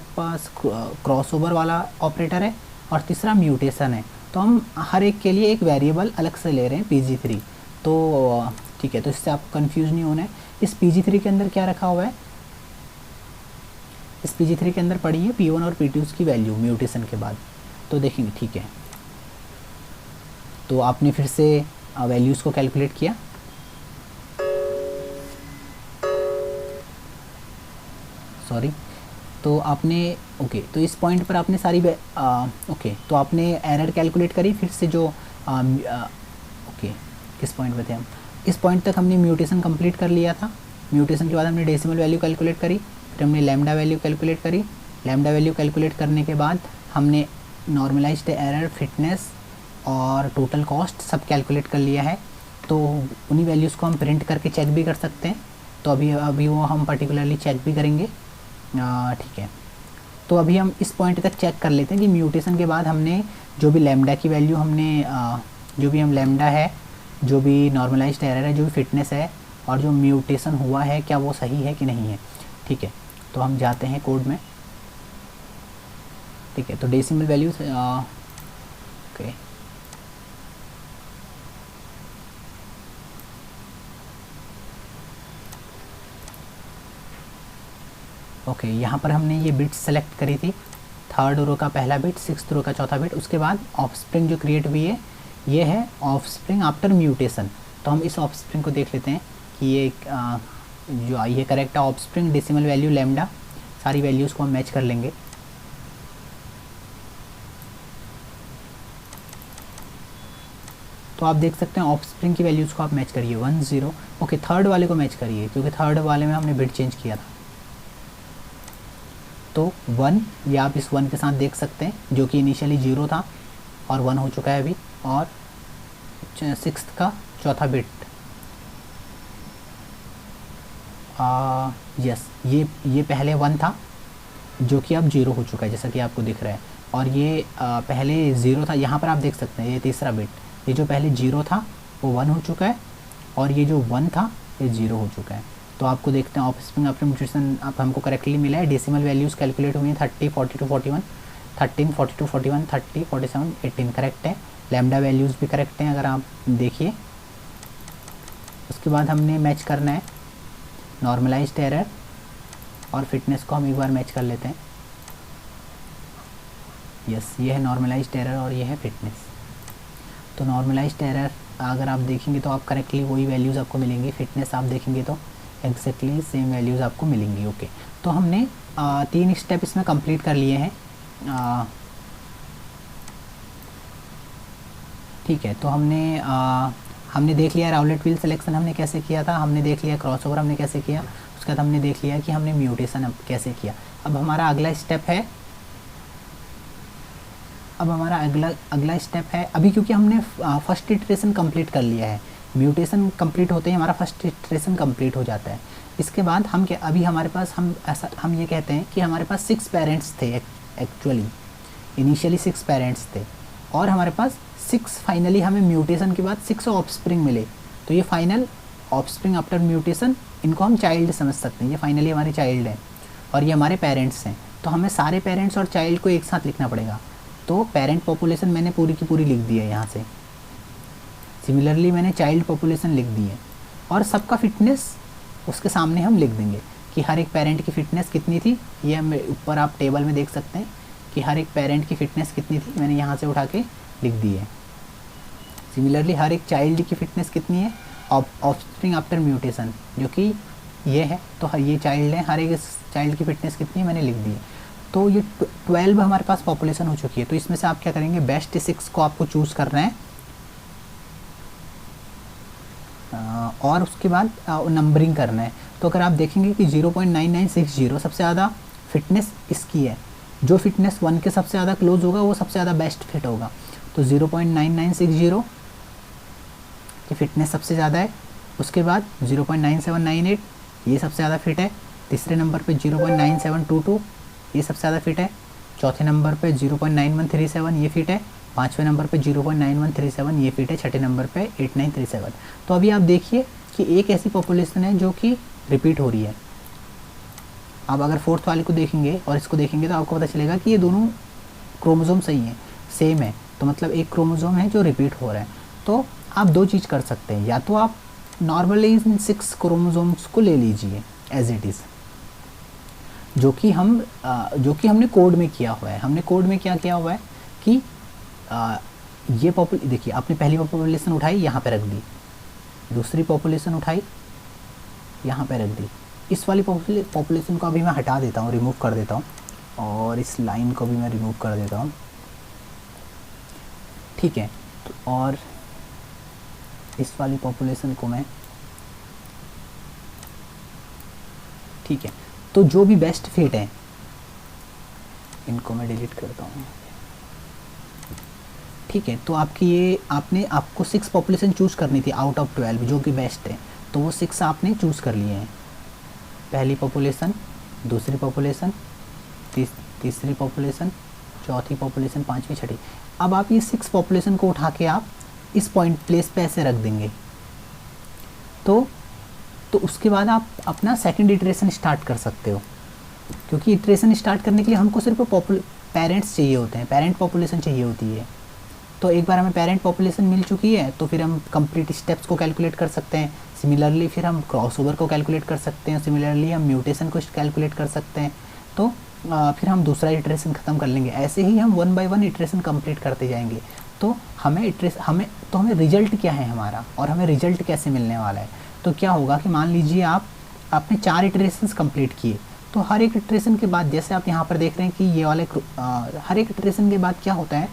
पास क्रॉसओवर वाला ऑपरेटर है, और तीसरा म्यूटेशन है। तो हम हर एक के लिए एक वेरिएबल अलग से ले रहे हैं Pg3। तो ठीक है, तो इससे आपको कंफ्यूज नहीं होना है। इस Pg3 के अंदर क्या रखा हुआ है, इस Pg3 के अंदर पड़ी है P1 और P2 की वैल्यू म्यूटेशन के बाद। तो देखेंगे, ठीक है, तो आपने फिर से वैल्यूज़ को कैलकुलेट किया। सॉरी, तो आपने ओके, तो इस पॉइंट पर आपने सारी ओके, तो आपने एरर कैलकुलेट करी फिर से जो ओके, किस पॉइंट पे थे हम, इस पॉइंट तक हमने म्यूटेशन कंप्लीट कर लिया था। म्यूटेशन के बाद हमने डेसिमल वैल्यू कैलकुलेट करी, फिर हमने लैम्डा वैल्यू कैलकुलेट करी। लैम्डा वैल्यू कैलकुलेट करने के बाद हमने नॉर्मलाइज्ड एरर, फिटनेस और टोटल कॉस्ट सब कैलकुलेट कर लिया है। तो उन्हीं वैल्यूज़ को हम प्रिंट करके चेक भी कर सकते हैं। तो अभी वो हम पर्टिकुलरली चेक भी करेंगे। ठीक है, तो अभी हम इस पॉइंट तक चेक कर लेते हैं कि म्यूटेशन के बाद हमने जो भी लैम्डा की वैल्यू हमने जो भी हम लैम्डा है, जो भी नॉर्मलाइज्ड एरर है, जो भी फिटनेस है, और जो म्यूटेशन हुआ है क्या वो सही है कि नहीं है। ठीक है, तो हम जाते हैं कोड में। ठीक है, तो डेसिमल वैल्यू ओके, ओके, यहाँ पर हमने ये बिट्स सेलेक्ट करी थी, थर्ड रो का पहला बिट, सिक्स्थ रो का चौथा बिट। उसके बाद ऑफस्प्रिंग जो क्रिएट हुई है ये है ऑफस्प्रिंग आफ्टर म्यूटेशन। तो हम इस ऑफस्प्रिंग को देख लेते हैं कि ये जो आई है करेक्ट है। ऑफस्प्रिंग, डेसिमल वैल्यू, लैम्डा, सारी वैल्यूज़ को हम मैच कर लेंगे। तो आप देख सकते हैं ऑफस्प्रिंग की वैल्यूज़ को आप मैच करिए 1 0। ओके, थर्ड वाले को मैच करिए क्योंकि थर्ड वाले में हमने बिट चेंज किया था। तो 1, ये आप इस 1 के साथ देख सकते हैं जो कि इनिशियली 0 था और 1 हो चुका है अभी। और सिक्स्थ का चौथा बिट, यस, ये पहले 1 था जो कि अब 0 हो चुका है जैसा कि आपको दिख रहा है। और ये पहले 0 था, यहाँ पर आप देख सकते हैं ये तीसरा बिट, ये जो पहले 0 था वो 1 हो चुका है, और ये जो 1 था ये 0 हो चुका है। तो आपको देखते हैं ऑफस्प्रिंग आफ्टर म्यूटेशन आप हमको करेक्टली मिला है। डेसिमल वैल्यूज़ कैलकुलेट हुई हैं 30 42 41, 13 42 41, 30 47 18 करेक्ट है। लैम्डा वैल्यूज़ भी करेक्ट हैं अगर आप देखिए। उसके बाद हमने मैच करना है नॉर्मलाइज्ड एरर और फिटनेस को हम एक बार मैच कर लेते हैं। यस, ये है नॉर्मलाइज्ड एरर और ये है फिटनेस। तो नॉर्मलाइज्ड एरर अगर आप देखेंगे तो आप करेक्टली वही वैल्यूज़ आपको मिलेंगी। फिटनेस आप देखेंगे तो एग्जैक्टली सेम वैल्यूज़ आपको मिलेंगी। ओके, तो हमने 3 स्टेप इसमें कंप्लीट कर लिए हैं। ठीक है, तो हमने देख लिया राउलेट व्हील सिलेक्शन हमने कैसे किया था, हमने देख लिया क्रॉसओवर हमने कैसे किया। उसके बाद हमने देख लिया कि हमने म्यूटेशन अब कैसे किया। अब हमारा अगला स्टेप है अगला स्टेप है अभी, क्योंकि हमने फर्स्ट इटरेशन कंप्लीट कर लिया है, म्यूटेशन कंप्लीट होते ही हमारा फर्स्ट इटरेशन कंप्लीट हो जाता है। इसके बाद हम क्या, अभी हमारे पास हम ये कहते हैं कि हमारे पास 6 पेरेंट्स थे एक्चुअली, इनिशियली 6 पेरेंट्स थे और हमारे पास 6 फाइनली हमें म्यूटेशन के बाद 6 ऑफस्प्रिंग मिले। तो ये फाइनल ऑफस्प्रिंग आफ्टर म्यूटेशन, इनको हम चाइल्ड समझ सकते हैं, ये फाइनली हमारे चाइल्ड हैं और ये हमारे पेरेंट्स हैं। तो हमें सारे पेरेंट्स और चाइल्ड को एक साथ लिखना पड़ेगा। तो पेरेंट पॉपुलेशन मैंने पूरी की पूरी लिख दी है यहाँ से, सिमिलरली मैंने चाइल्ड पॉपुलेशन लिख दी है और सबका फिटनेस उसके सामने हम लिख देंगे कि हर एक पेरेंट की फ़िटनेस कितनी थी। ये हम ऊपर आप टेबल में देख सकते हैं कि हर एक पेरेंट की फ़िटनेस कितनी थी, मैंने यहाँ से उठा के लिख दी है। सिमिलरली हर एक चाइल्ड की फ़िटनेस कितनी है ऑफस्प्रिंग आफ्टर म्यूटेशन, जो कि ये है, तो ये चाइल्ड है, हर एक चाइल्ड की फ़िटनेस कितनी है मैंने लिख दी है। तो ये 12 हमारे पास पॉपुलेशन हो चुकी है। तो इसमें से आप क्या करेंगे, बेस्ट 6 को आपको चूज़ करना है और उसके बाद नंबरिंग करना है। तो अगर आप देखेंगे कि 0.9960 सबसे ज़्यादा फिटनेस इसकी है, जो फिटनेस 1 के सबसे ज़्यादा क्लोज होगा वो सबसे ज़्यादा बेस्ट फिट होगा। तो 0.9960 की फिटनेस सबसे ज़्यादा है। उसके बाद 0.9798 ये सबसे ज़्यादा फिट है। तीसरे नंबर पे 0.9722 ये सबसे ज़्यादा फिट है। चौथे नंबर पे 0.9137 ये फिट है। पाँचवें नंबर पे 0.9137 ये फिट है। छठे नंबर पे 8937। तो अभी आप देखिए कि एक ऐसी पॉपुलेशन है जो कि रिपीट हो रही है। आप अगर फोर्थ वाले को देखेंगे और इसको देखेंगे तो आपको पता चलेगा कि ये दोनों क्रोमोसोम सही हैं, सेम है। तो मतलब एक क्रोमोसोम है जो रिपीट हो रहा है। तो आप दो चीज़ कर सकते हैं, या तो आप नॉर्मली इन 6 क्रोमोसोम्स को ले लीजिए एज इट इज़, जो कि हमने कोड में किया हुआ है। हमने कोड में क्या किया हुआ है कि ये देखिए, आपने पहली पॉपुलेशन उठाई यहाँ पे रख दी, दूसरी पॉपुलेशन उठाई यहाँ पे रख दी। इस वाली पॉपुलेशन को अभी मैं हटा देता हूँ, रिमूव कर देता हूँ, और इस लाइन को भी मैं रिमूव कर देता हूँ, ठीक है। तो और इस वाली पॉपुलेशन को मैं, ठीक है। तो जो भी बेस्ट फिट है इनको मैं डिलीट करता हूँ, ठीक है। तो आपकी आपको 6 पॉपुलेशन चूज़ करनी थी आउट ऑफ 12 जो कि बेस्ट है। तो वो 6 आपने चूज़ कर लिए हैं, पहली पॉपुलेशन, दूसरी पॉपुलेशन, तीसरी पॉपुलेशन, चौथी पॉपुलेशन, पांचवी, छठी। अब आप ये 6 पॉपुलेशन को उठा के आप इस पॉइंट प्लेस पे ऐसे रख देंगे। तो उसके बाद आप अपना सेकंड इटरेशन स्टार्ट कर सकते हो, क्योंकि इटरेशन स्टार्ट करने के लिए हमको सिर्फ पेरेंट्स चाहिए होते हैं, पेरेंट पॉपुलेशन चाहिए होती है। तो एक बार हमें पेरेंट पॉपुलेशन मिल चुकी है तो फिर हम कंप्लीट स्टेप्स को कैलकुलेट कर सकते हैं। सिमिलरली फिर हम क्रॉसओवर को कैलकुलेट कर सकते हैं, सिमिलरली हम म्यूटेशन को कैलकुलेट कर सकते हैं। तो फिर हम दूसरा इटरेशन ख़त्म कर लेंगे। ऐसे ही हम 1 बाय 1 इटरेशन कंप्लीट करते जाएंगे। तो हमें रिजल्ट क्या है हमारा, और हमें रिजल्ट कैसे मिलने वाला है। तो क्या होगा कि मान लीजिए आपने 4 इटरेशंस कंप्लीट किए, तो हर एक इटरेशन के बाद, जैसे आप यहाँ पर देख रहे हैं कि ये वाले हर एक इटरेशन के बाद क्या होता है,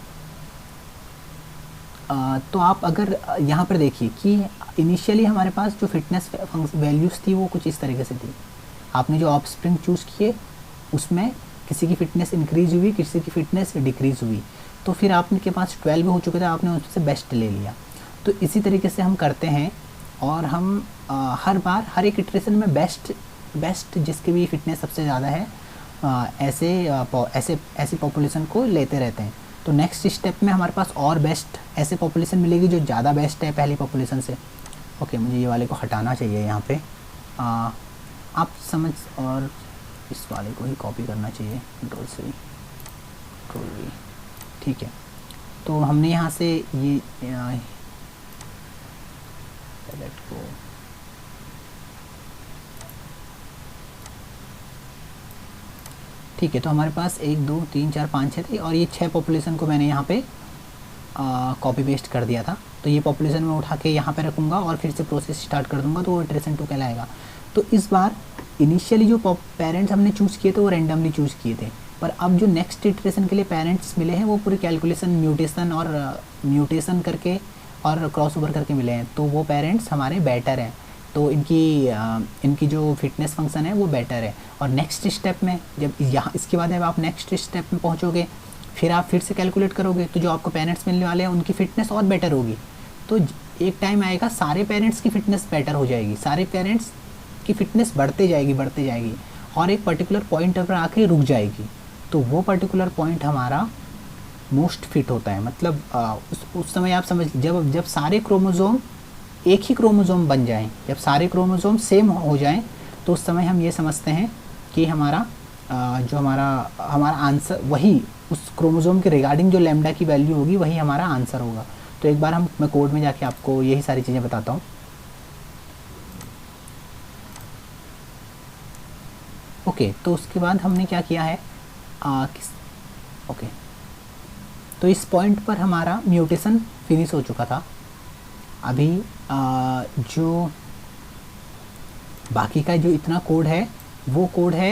तो आप अगर यहाँ पर देखिए कि इनिशियली हमारे पास जो फिटनेस वैल्यूज़ थी वो कुछ इस तरीके से थी। आपने जो ऑफस्प्रिंग चूज़ किए उसमें किसी की फ़िटनेस इंक्रीज़ हुई, किसी की फ़िटनेस डिक्रीज़ हुई। तो फिर आपके पास 12 हो चुके थे, आपने उससे बेस्ट ले लिया। तो इसी तरीके से हम करते हैं, और हम हर बार हर एक इटरेशन में बेस्ट जिसकी भी फिटनेस सबसे ज़्यादा है ऐसे पॉपुलेशन को लेते रहते हैं। तो नेक्स्ट स्टेप में हमारे पास और बेस्ट ऐसे पॉपुलेशन मिलेगी जो ज़्यादा बेस्ट है पहली पॉपुलेशन से। ओके, मुझे ये वाले को हटाना चाहिए यहाँ पे, आप समझ, और इस वाले को ही कॉपी करना चाहिए, कंट्रोल V, ठीक है। तो हमने यहाँ से ये को ठीक है। तो हमारे पास 1 2 3 4 5 6 थे, और ये 6 पॉपुलेशन को मैंने यहाँ पे कॉपी पेस्ट कर दिया था। तो ये पॉपुलेशन मैं उठा के यहाँ पे रखूँगा और फिर से प्रोसेस स्टार्ट कर दूँगा, तो वो इटरेशन 2 कहलाएगा। तो इस बार इनिशियली जो पेरेंट्स हमने चूज़ किए थे वो रैंडमली चूज़ किए थे, पर अब जो नेक्स्ट इटरेशन के लिए पेरेंट्स मिले हैं वो पूरी कैलकुलेशन म्यूटेशन करके और क्रॉसओवर करके मिले हैं। तो वो पेरेंट्स हमारे बेटर हैं, तो इनकी जो फिटनेस फंक्शन है वो बेटर है। और नेक्स्ट स्टेप में जब यहाँ इसके बाद जब आप नेक्स्ट स्टेप में पहुँचोगे, फिर आप फिर से कैलकुलेट करोगे, तो जो आपको पेरेंट्स मिलने वाले हैं उनकी फ़िटनेस और बेटर होगी। तो एक टाइम आएगा सारे पेरेंट्स की फ़िटनेस बेटर हो जाएगी, सारे पेरेंट्स की फ़िटनेस बढ़ते जाएगी और एक पर्टिकुलर पॉइंट पर आके रुक जाएगी। तो वो पर्टिकुलर पॉइंट हमारा मोस्ट फिट होता है। मतलब उस समय आप समझ, जब सारे क्रोमोज़ोम एक ही क्रोमोज़ोम बन जाएं, जब सारे क्रोमोज़ोम सेम हो जाएं, तो उस समय हम ये समझते हैं कि हमारा हमारा आंसर वही, उस क्रोमोज़ोम के रिगार्डिंग जो लैम्डा की वैल्यू होगी वही हमारा आंसर होगा। तो एक बार मैं कोड में जाके आपको यही सारी चीज़ें बताता हूँ। ओके, तो उसके बाद हमने क्या किया है, ओके, तो इस पॉइंट पर हमारा म्यूटेशन फिनिश हो चुका था। अभी जो बाकी का जो इतना कोड है वो कोड है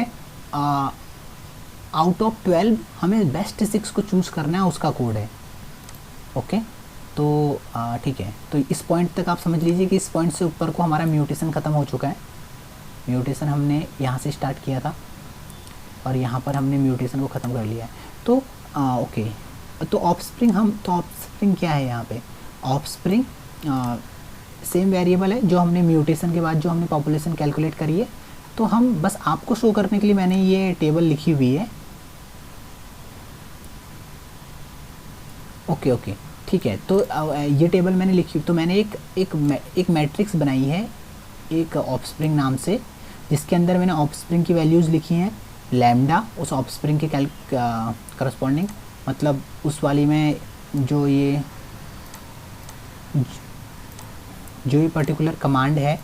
आउट ऑफ 12 हमें बेस्ट 6 को चूज़ करना है, उसका कोड है। ओके, तो ठीक है, तो इस पॉइंट तक आप समझ लीजिए कि इस पॉइंट से ऊपर को हमारा म्यूटेशन ख़त्म हो चुका है। म्यूटेशन हमने यहाँ से स्टार्ट किया था और यहाँ पर हमने म्यूटेशन को ख़त्म कर लिया है। तो ओके, तो ऑफस्प्रिंग क्या है यहाँ पे? ऑफस्प्रिंग सेम वेरिएबल है जो हमने म्यूटेशन के बाद जो हमने पॉपुलेशन कैलकुलेट करी है। तो हम बस आपको शो करने के लिए मैंने ये टेबल लिखी हुई है। ओके, ठीक है, तो ये टेबल मैंने लिखी, तो मैंने एक मैट्रिक्स बनाई है एक ऑफस्प्रिंग नाम से, जिसके अंदर मैंने ऑफस्प्रिंग की वैल्यूज़ लिखी हैं लैम्डा, उस ऑफस्प्रिंग के करस्पॉन्डिंग, मतलब उस वाली में जो ये पर्टिकुलर कमांड है,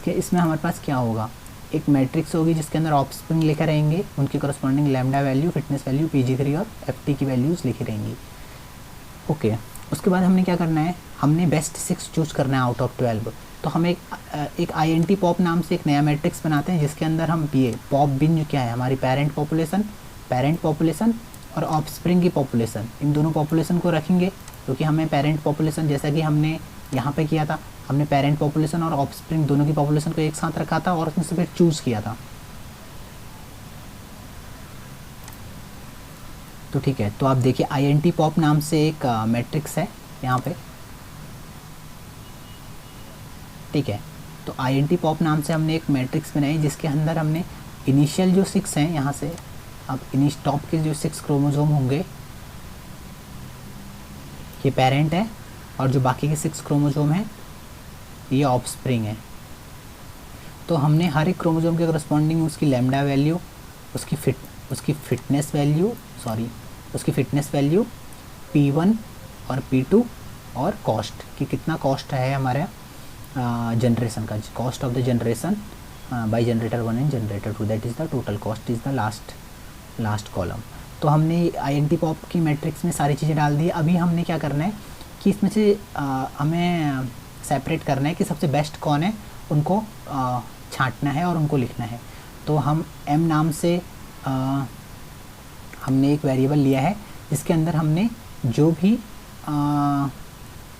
इसमें हमारे पास क्या होगा, एक मैट्रिक्स होगी जिसके अंदर ऑफस्प्रिंग लिखे रहेंगे, उनके corresponding lambda value, fitness value, पीजी3 और एफटी की वैल्यूज़ लिखी रहेंगी। ओके, उसके बाद हमने क्या करना है, हमने बेस्ट 6 चूज़ करना है आउट ऑफ 12। तो हम एक INT पॉप नाम से एक नया मैट्रिक्स बनाते हैं, जिसके अंदर हम ये पॉप बिन जो क्या है, हमारी पेरेंट पॉपुलेशन और ऑफस्प्रिंग की पॉपुलेशन, इन दोनों पॉपुलेशन को रखेंगे, क्योंकि हमें पेरेंट पॉपुलेशन, जैसा कि हमने यहाँ पे किया था, हमने पेरेंट पॉपुलेशन और ऑफस्प्रिंग दोनों की पॉपुलेशन को एक साथ रखा था और उसमें से फिर चूज़ किया था। तो ठीक है, तो आप देखिए INT पॉप नाम से एक मैट्रिक्स है यहाँ पे, ठीक है। तो INT पॉप नाम से हमने एक मैट्रिक्स बनाई, जिसके अंदर हमने इनिशियल जो 6 हैं, यहाँ से अब टॉप के जो 6 क्रोमोसोम होंगे ये पेरेंट है, और जो बाकी के 6 क्रोमोसोम हैं ये ऑफस्प्रिंग है। तो हमने हर एक क्रोमोसोम के करस्पॉन्डिंग उसकी लैम्डा वैल्यू, उसकी फिटनेस वैल्यू P1 और P2 और कॉस्ट कि कितना कॉस्ट है हमारे जनरेशन का, cost of the generation by generator 1 and generator 2, that is the total cost is the last column. तो हमने INT पॉप की मैट्रिक्स में सारी चीज़ें डाल दी। अभी हमने क्या करना है कि इसमें से हमें सेपरेट करना है कि सबसे बेस्ट कौन है, उनको छांटना है और उनको लिखना है। तो हम M नाम से हमने एक वेरिएबल लिया है, जिसके अंदर हमने जो भी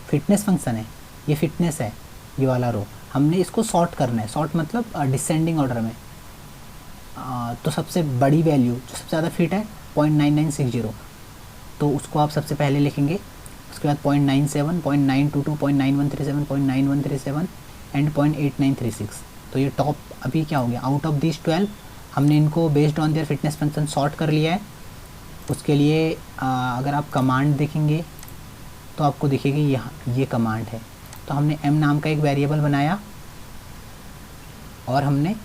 फिटनेस फंक्शन है, ये फिटनेस है ये वाला रो, हमने इसको सॉर्ट करना है। सॉर्ट मतलब डिसेंडिंग ऑर्डर में। तो सबसे बड़ी वैल्यू जो सबसे ज़्यादा फिट है 0.9960, तो उसको आप सबसे पहले लिखेंगे। उसके बाद 0.97, 0.922, 0.9137, 0.9137 एंड 0.8936। तो ये टॉप अभी क्या हो गया, आउट ऑफ दिस 12 हमने इनको based on their fitness function sort कर लिया है। उसके लिए अगर आप कमांड देखेंगे तो आपको दिखेगी यहाँ ये कमांड है। तो हमने M नाम का एक वेरिएबल बनाया और हमने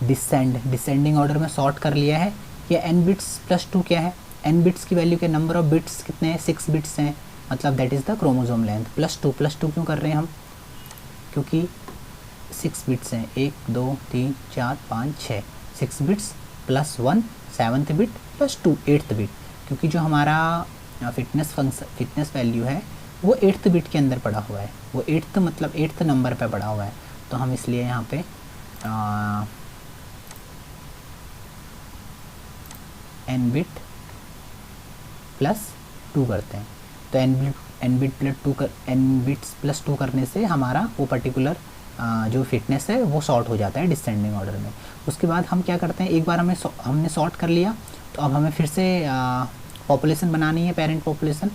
डिसेंडिंग ऑर्डर में सॉर्ट कर लिया है। ये n बिट्स प्लस 2 क्या है, n बिट्स की वैल्यू के नंबर ऑफ बिट्स कितने हैं, 6 बिट्स हैं, मतलब that is the chromosome length. Plus two क्यों कर रहे हैं हम, क्योंकि 6 बिट्स हैं, 1 2 3 4 5 6, 6 bits plus 1 7th bit plus 2 8th bit, क्योंकि जो हमारा फिटनेस वैल्यू है वो 8th बिट के अंदर पड़ा हुआ है, वो 8th मतलब 8th नंबर पे पड़ा हुआ है। तो हम इसलिए यहाँ पे n बिट प्लस 2 करते हैं। तो n n बिट्स प्लस 2 करने से हमारा वो पर्टिकुलर जो फिटनेस है वो सॉर्ट हो जाता है डिसेंडिंग ऑर्डर में। उसके बाद हम क्या करते हैं, एक बार हमने सॉर्ट कर लिया तो अब हमें फिर से पॉपुलेशन बनानी है, पेरेंट पॉपुलेशन,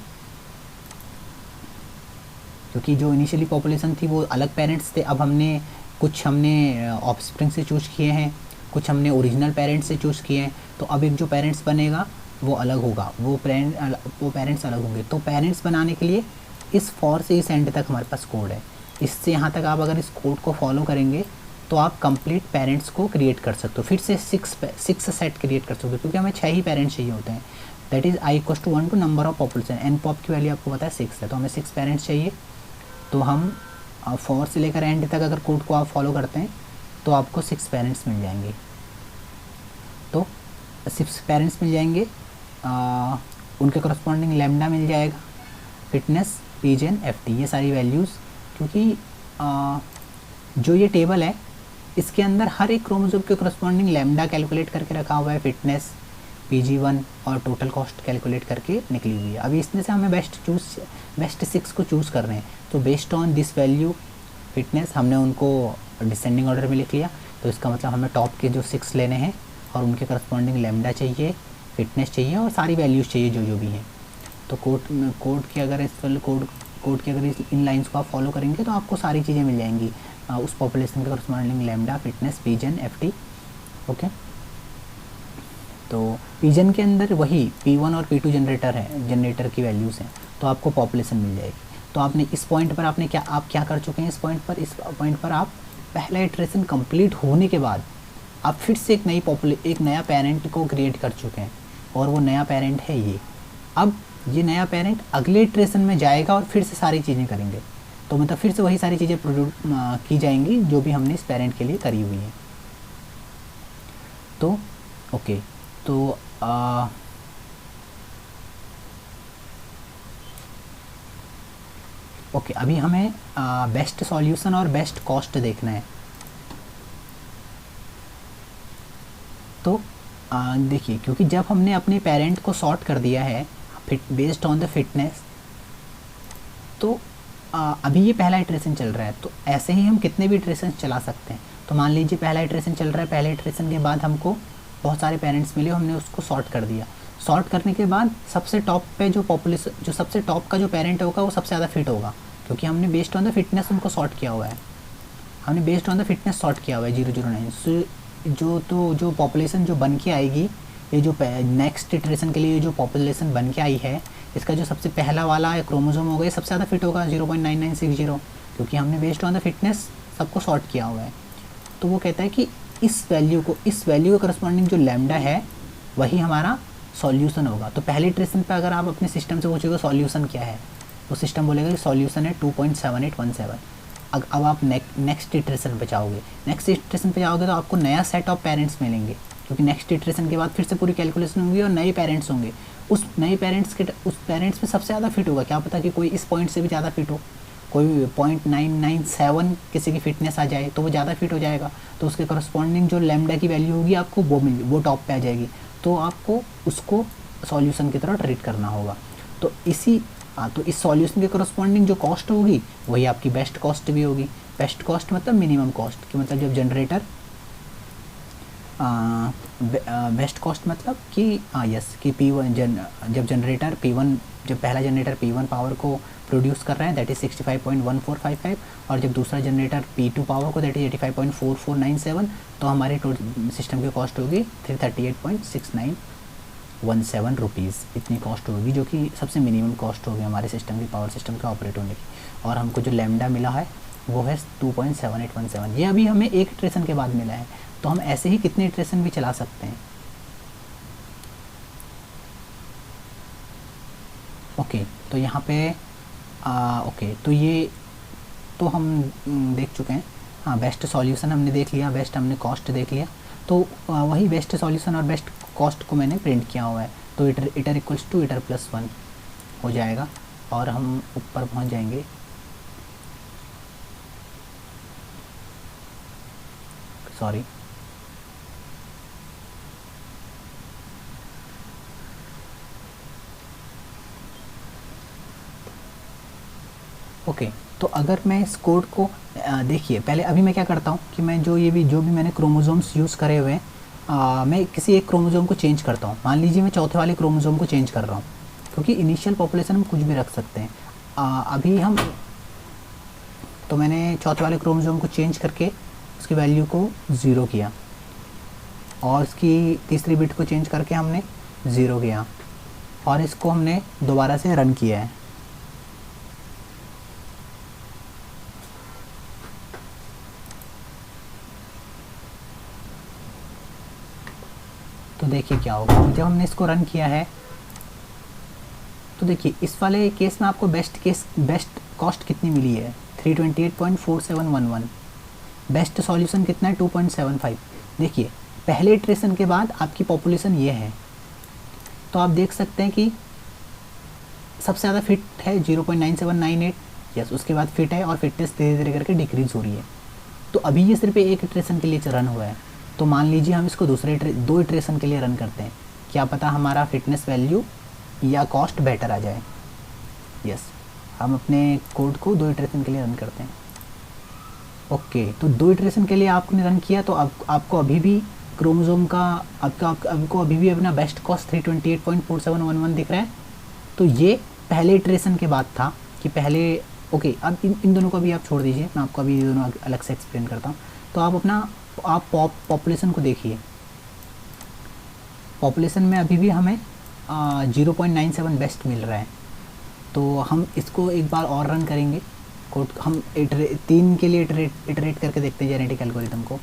क्योंकि जो इनिशियली पॉपुलेशन थी वो अलग पेरेंट्स थे। अब कुछ हमने ऑफस्प्रिंग से चूज़ किए हैं, कुछ हमने ओरिजिनल पेरेंट्स से चूज़ किए हैं, तो अब एक जो पेरेंट्स बनेगा वो अलग होगा, वो पेरेंट्स अलग होंगे। तो पेरेंट्स बनाने के लिए इस फॉर से इस एंड तक हमारे पास कोड है। इससे यहाँ तक आप अगर इस कोड को फॉलो करेंगे तो आप कंप्लीट पेरेंट्स को क्रिएट कर सकते हो। फिर से सिक्स सेट क्रिएट कर सकते हो, क्योंकि हमें 6 ही पेरेंट्स चाहिए होते हैं। That is i = 1 to number of population. N pop की वैल्यू आपको पता है 6 है, तो हमें 6 पेरेंट्स चाहिए। तो हम फॉर से लेकर एंड तक अगर कोड को आप फॉलो करते हैं तो आपको 6 पेरेंट्स मिल जाएंगे। तो 6 पेरेंट्स मिल जाएंगे, उनके करस्पॉन्डिंग लैम्डा मिल जाएगा, फिटनेस, पीजन, एफटी, ये सारी वैल्यूज़। क्योंकि जो ये टेबल है इसके अंदर हर एक क्रोमोसोम के करस्पॉन्डिंग लैम्डा कैलकुलेट करके रखा हुआ है, फिटनेस, pg1 और टोटल कॉस्ट कैलकुलेट करके निकली हुई है। अभी इसमें से हमें बेस्ट 6 को चूज़ कर रहे हैं। तो based on this value fitness हमने उनको डिसेंडिंग ऑर्डर में लिख लिया। तो इसका मतलब हमें टॉप के जो 6 लेने हैं और उनके करस्पॉन्डिंग लैम्डा चाहिए, फिटनेस चाहिए और सारी वैल्यूज़ चाहिए जो भी हैं। तो कोड की अगर इन लाइंस को आप फॉलो करेंगे तो आपको सारी चीज़ें मिल जाएंगी, उस पॉपुलेशन के करस्पॉन्डिंग लैम्डा, फिटनेस, पीजन, एफटी। ओके, तो पीजन के अंदर वही P1 और P2 जनरेटर की वैल्यूज़ हैं, तो आपको पॉपुलेशन मिल जाएगी। तो आपने इस पॉइंट पर आप क्या कर चुके हैं, इस पॉइंट पर आप पहला इटरेशन कंप्लीट होने के बाद आप फिर से एक नया पेरेंट को क्रिएट कर चुके हैं, और वो नया पेरेंट है ये। अब ये नया पेरेंट अगले इटरेशन में जाएगा और फिर से सारी चीज़ें करेंगे, तो मतलब फिर से वही सारी चीज़ें की जाएंगी जो भी हमने इस पेरेंट के लिए करी हुई हैं। तो ओके, तो ओके, अभी हमें बेस्ट सॉल्यूशन और बेस्ट कॉस्ट देखना है। तो देखिए, क्योंकि जब हमने अपने पेरेंट को सॉर्ट कर दिया है बेस्ड ऑन द फिटनेस, तो अभी ये पहला इटरेशन चल रहा है, तो ऐसे ही हम कितने भी इटरेशन चला सकते हैं। तो मान लीजिए पहला इटरेशन चल रहा है, पहले इटरेशन के बाद हमको बहुत सारे पेरेंट्स मिले, हमने उसको सॉर्ट कर दिया। सॉर्ट करने के बाद सबसे टॉप पे जो सबसे टॉप का जो पेरेंट होगा वो सबसे ज़्यादा फिट होगा, क्योंकि हमने बेस्ड ऑन द फिटनेस उनको सॉर्ट किया हुआ है। हमने based on the fitness sort किया हुआ है 009। सो जो पॉपुलेशन जो बन के आएगी, ये जो नेक्स्ट इटरेशन के लिए जो पॉपुलेशन बन के आई है, इसका जो सबसे पहला वाला क्रोमोसोम होगा ये सबसे ज़्यादा फिट होगा 0.9960, क्योंकि हमने बेस्ड ऑन द फिटनेस सबको सॉर्ट किया हुआ है। तो वो कहता है कि इस वैल्यू के करस्पॉन्डिंग जो लैम्डा है वही हमारा सॉल्यूशन होगा। तो पहले इटरेशन पे अगर आप अपने सिस्टम से पूछोगे सॉल्यूशन क्या है, तो सिस्टम बोलेगा कि सॉल्यूशन है 2.7817। अब आप नेक्स्ट इटरेशन पे जाओगे तो आपको नया सेट ऑफ पेरेंट्स मिलेंगे, क्योंकि नेक्स्ट इटरेशन के बाद फिर से पूरी कैलकुलेशन होंगी और नए पेरेंट्स होंगे। उस पेरेंट्स में सबसे ज़्यादा फिट होगा, क्या पता कि कोई इस पॉइंट से भी ज़्यादा फिट हो, कोई 0.997 किसी की फिटनेस आ जाए तो वो ज़्यादा फिट हो जाएगा, तो उसके करस्पॉन्डिंग जो लैम्डा की वैल्यू होगी आपको वो टॉप पे आ जाएगी, तो आपको उसको सॉल्यूशन की तरह ट्रीट करना होगा। तो इस सॉल्यूशन के करस्पॉन्डिंग जो कॉस्ट होगी वही आपकी बेस्ट कॉस्ट भी होगी। बेस्ट कॉस्ट मतलब मिनिमम कॉस्ट, कि मतलब जब जनरेटर बेस्ट कॉस्ट मतलब कि कि जब पहला जनरेटर P1 पावर को प्रोड्यूस कर रहा है, दैट इज़ 65.1455, और जब दूसरा जनरेटर P2 पावर को, दैट इज़ 85.4497, तो हमारे सिस्टम की कॉस्ट होगी 338.6917 रुपीज़। इतनी कॉस्ट होगी, जो कि सबसे मिनिमम कॉस्ट होगी हमारे सिस्टम की, पावर सिस्टम के ऑपरेट होने की। और हमको जो लैम्डा मिला है वो है 2.7817। ये अभी हमें एक इटरेशन के बाद मिला है, तो हम ऐसे ही कितने इटरेशन भी चला सकते हैं। ओके, तो यहाँ पे ओके, तो ये तो हम देख चुके हैं। हाँ, बेस्ट सॉल्यूशन हमने देख लिया, बेस्ट हमने कॉस्ट देख लिया, तो वही बेस्ट सॉल्यूशन और बेस्ट कॉस्ट को मैंने प्रिंट किया हुआ है। तो iter equals to iter plus 1 हो जाएगा, और हम ऊपर पहुँच जाएंगे। सॉरी, ओके, तो अगर मैं इस कोड को देखिए, पहले अभी मैं क्या करता हूँ कि मैं जो भी मैंने क्रोमोसोम्स यूज़ करे हुए हैं, मैं किसी एक क्रोमोसोम को चेंज करता हूँ। मान लीजिए मैं चौथे वाले क्रोमोसोम को चेंज कर रहा हूँ, क्योंकि इनिशियल पॉपुलेशन हम कुछ भी रख सकते हैं। अभी हम तो मैंने चौथे वाले क्रोमोसोम को चेंज करके उसकी वैल्यू को 0 किया, और इसकी तीसरी बिट को चेंज करके हमने 0 किया, और इसको हमने दोबारा से रन किया है। तो देखिए क्या होगा जब हमने इसको रन किया है। तो देखिए इस वाले केस में आपको बेस्ट कॉस्ट कितनी मिली है, 328.4711। बेस्ट सॉल्यूशन कितना है, 2.75। देखिए पहले इटरेशन के बाद आपकी पॉपुलेशन ये है, तो आप देख सकते हैं कि सबसे ज़्यादा फिट है 0.9798। यस, उसके बाद फिट है, और फिटनेस धीरे धीरे करके डिक्रीज हो रही है। तो अभी ये सिर्फ एक इटरेशन के लिए रन हुआ है। तो मान लीजिए हम इसको दो इटरेशन के लिए रन करते हैं, क्या पता हमारा फिटनेस वैल्यू या कॉस्ट बेटर आ जाए। यस, हम अपने कोड को 2 इटरेशन के लिए रन करते हैं। ओके, तो 2 इटरेशन के लिए आपने रन किया, तो आपको अभी भी क्रोमोसोम का आपको अभी भी अपना बेस्ट कॉस्ट 328.4711 दिख रहा है। तो ये पहले इटरेशन के बाद था कि पहले। ओके, अब इन दोनों को भी आप छोड़ दीजिए, मैं आपको अभी दोनों अलग से एक्सप्लेन करता हूँ। तो आप पॉपुलेशन को देखिए, पॉपुलेशन में अभी भी हमें 0.97 बेस्ट मिल रहा है। तो हम इसको एक बार और रन करेंगे कोड, हम 3 के लिए इटरेट करके देखते हैं जेनेटिक एल्गोरिथम को।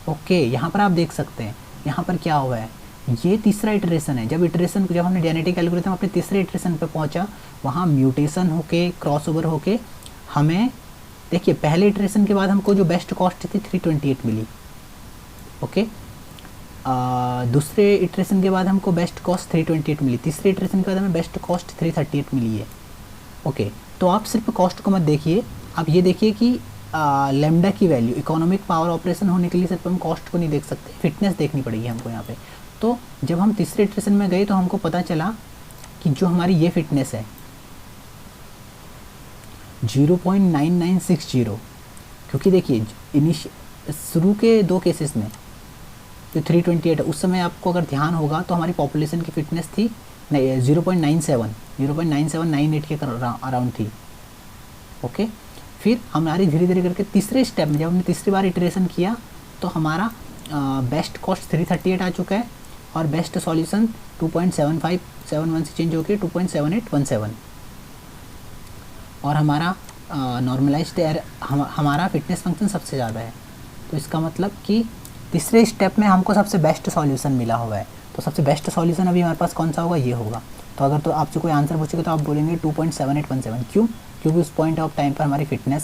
ओके, यहाँ पर आप देख सकते हैं यहाँ पर क्या हुआ है, ये तीसरा इटरेशन है। जब हमने जेनेटिक एल्गोरिथम अपने तीसरे इटरेशन पे पहुँचा, वहाँ म्यूटेशन होके क्रॉसओवर होके हमें देखिए पहले इटरेशन के बाद हमको जो बेस्ट कॉस्ट थी 328 मिली। ओके, दूसरे इटरेशन के बाद हमको बेस्ट कॉस्ट 328 मिली, तीसरे इटरेशन के बाद हमें बेस्ट कॉस्ट 338 मिली है। ओके, तो आप सिर्फ कॉस्ट को मत देखिए, आप ये देखिए कि लेमडा की वैल्यू, इकोनॉमिक पावर ऑपरेशन होने के लिए सिर्फ हम कॉस्ट को नहीं देख सकते, फिटनेस देखनी पड़ेगी हमको यहाँ पे। तो जब हम तीसरे इटरेशन में गए तो हमको पता चला कि जो हमारी ये फिटनेस है 0.9960, क्योंकि देखिए शुरू के 2 केसेस में जो 328 है, उस समय आपको अगर ध्यान होगा तो हमारी पॉपुलेशन की फिटनेस थी 0.9798 के अराउंड थी। ओके, फिर हमारी धीरे धीरे करके तीसरे स्टेप में जब हमने तीसरी बार इटरेशन किया तो हमारा बेस्ट कॉस्ट 338 आ चुका है, और बेस्ट सॉल्यूशन 2.7571 से चेंज होकर 2.7817, और हमारा नॉर्मलाइज्ड हमारा फिटनेस फंक्शन सबसे ज़्यादा है। तो इसका मतलब कि तीसरे स्टेप में हमको सबसे बेस्ट सॉल्यूशन मिला हुआ है। तो सबसे बेस्ट सॉल्यूशन अभी हमारे पास कौन सा होगा, ये होगा। तो अगर तो आपसे कोई आंसर पूछेगा तो आप बोलेंगे 2.7817। क्यों? क्योंकि उस पॉइंट ऑफ टाइम पर हमारी फिटनेस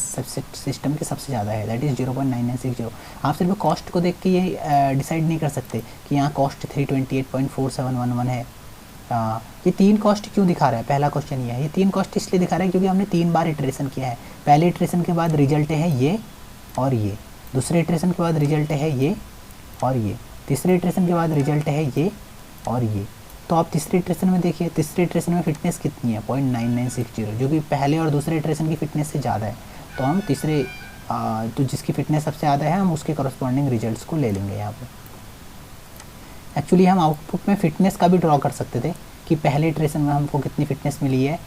सिस्टम की सबसे ज़्यादा है, दैट इज़ 0.9960। आप सिर्फ कॉस्ट को देख के ये डिसाइड नहीं कर सकते कि यहाँ कॉस्ट 328.4711 है। ये 3 कॉस्ट क्यों दिखा रहा है, पहला क्वेश्चन ये है। ये 3 कॉस्ट इसलिए दिखा रहा है क्योंकि हमने 3 बार इटरेशन किया है। पहले इटरेशन के बाद रिजल्ट है ये और ये, दूसरे इटरेशन के बाद रिजल्ट है ये और ये, तीसरे इटरेशन के बाद रिजल्ट है ये और ये। तो आप तीसरे इटरेशन में देखिए, तीसरे इटरेशन में फिटनेस कितनी है, 0.9960, जो कि पहले और दूसरे इटरेशन की फिटनेस से ज़्यादा है। तो हम तीसरे तो जिसकी फिटनेस सबसे ज़्यादा है हम उसके करस्पॉन्डिंग रिजल्ट्स को ले लेंगे यहाँ पर। एक्चुअली हम आउटपुट में फिटनेस का भी ड्रॉ कर सकते थे कि पहले इटरेशन में हमको कितनी फिटनेस मिली है।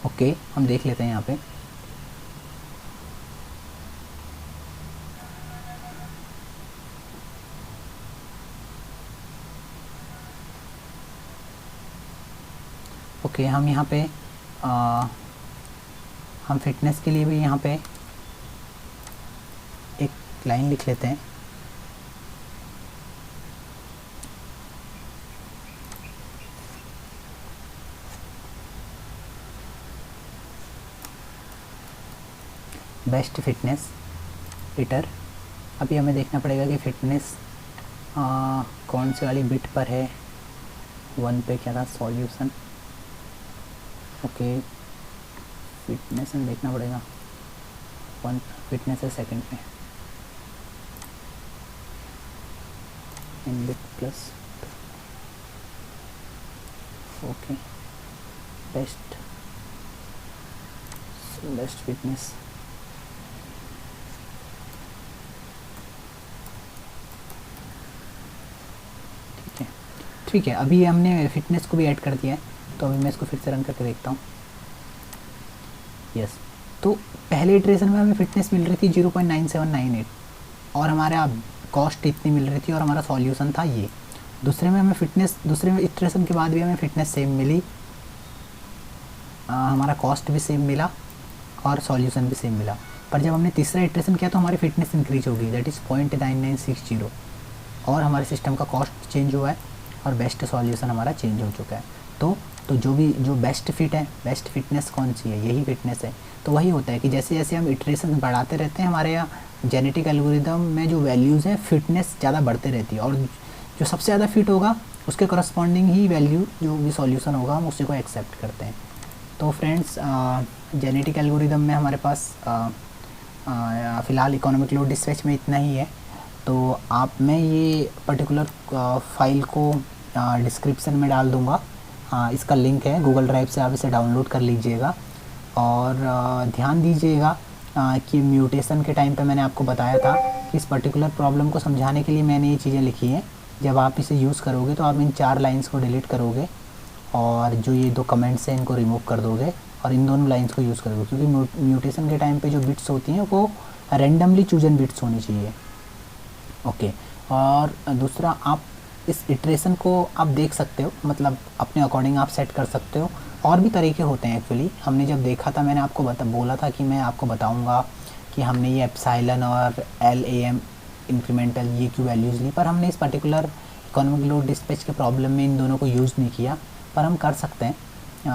ओके, हम देख लेते हैं यहाँ पे। ओके, हम यहाँ पे हम फिटनेस के लिए भी यहाँ पे एक लाइन लिख लेते हैं। Best fitness hitter. अभी हमें देखना पड़ेगा कि फिटनेस कौन सी वाली बिट पर है। 1 पे क्या था सॉल्यूशन। ओके, फिटनेस में देखना पड़ेगा, 1 फिटनेस है सेकंड पे, in bit plus. Okay, best fitness. ठीक है, अभी हमने फिटनेस को भी ऐड कर दिया है, तो अभी मैं इसको फिर से रन करके देखता हूँ। यस, तो पहले इटरेशन में हमें फिटनेस मिल रही थी 0.9798 और हमारा कॉस्ट इतनी मिल रही थी और हमारा सॉल्यूशन था ये। दूसरे में हमें फिटनेस, दूसरे में इटरेशन के बाद भी हमें फिटनेस सेम मिली, हमारा कॉस्ट भी सेम मिला और सॉल्यूशन भी सेम मिला। पर जब हमने तीसरा इटरेशन किया तो हमारी फिटनेस इंक्रीज हो गई, दैट इज़ 0.9960 और हमारे सिस्टम का कॉस्ट चेंज हुआ है और बेस्ट सॉल्यूशन हमारा चेंज हो चुका है। तो जो बेस्ट फिट है, बेस्ट फिटनेस कौन सी है, यही फिटनेस है। तो वही होता है कि जैसे जैसे हम इटरेशन बढ़ाते रहते हैं, हमारे यहाँ जेनेटिक एल्गोरिदम में जो वैल्यूज़ है फिटनेस ज़्यादा बढ़ते रहती है और जो सबसे ज़्यादा फिट होगा उसके करस्पॉन्डिंग ही वैल्यू जो भी सॉल्यूशन होगा हम उसी को एक्सेप्ट करते हैं। तो फ्रेंड्स, जेनेटिक एल्गोरिदम में हमारे पास फ़िलहाल इकोनॉमिक लोड डिस्पैच में इतना ही है। तो मैं ये पर्टिकुलर फाइल को डिस्क्रिप्शन में डाल दूँगा, इसका लिंक है गूगल ड्राइव से, आप इसे डाउनलोड कर लीजिएगा। और ध्यान दीजिएगा कि म्यूटेशन के टाइम पे मैंने आपको बताया था कि इस पर्टिकुलर प्रॉब्लम को समझाने के लिए मैंने ये चीज़ें लिखी हैं। जब आप इसे यूज़ करोगे तो आप इन 4 लाइंस को डिलीट करोगे और जो ये 2 कमेंट्स हैं इनको रिमूव कर दोगे और इन दोनों लाइंस को यूज़ करोगे, क्योंकि म्यूटेशन के टाइम पे जो बिट्स होती हैं वो रैंडमली चूजन बिट्स होनी चाहिए। ओके, और दूसरा, आप इस इटरेशन को आप देख सकते हो, मतलब अपने अकॉर्डिंग आप सेट कर सकते हो। और भी तरीके होते हैं एक्चुअली, हमने जब देखा था मैंने आपको बोला था कि मैं आपको बताऊंगा कि हमने ये एप्सिलॉन और LAM इंक्रीमेंटल ये क्यों वैल्यूज़ ली, पर हमने इस पर्टिकुलर इकोनॉमिक लोड डिस्पैच के प्रॉब्लम में इन दोनों को यूज़ नहीं किया, पर हम कर सकते हैं।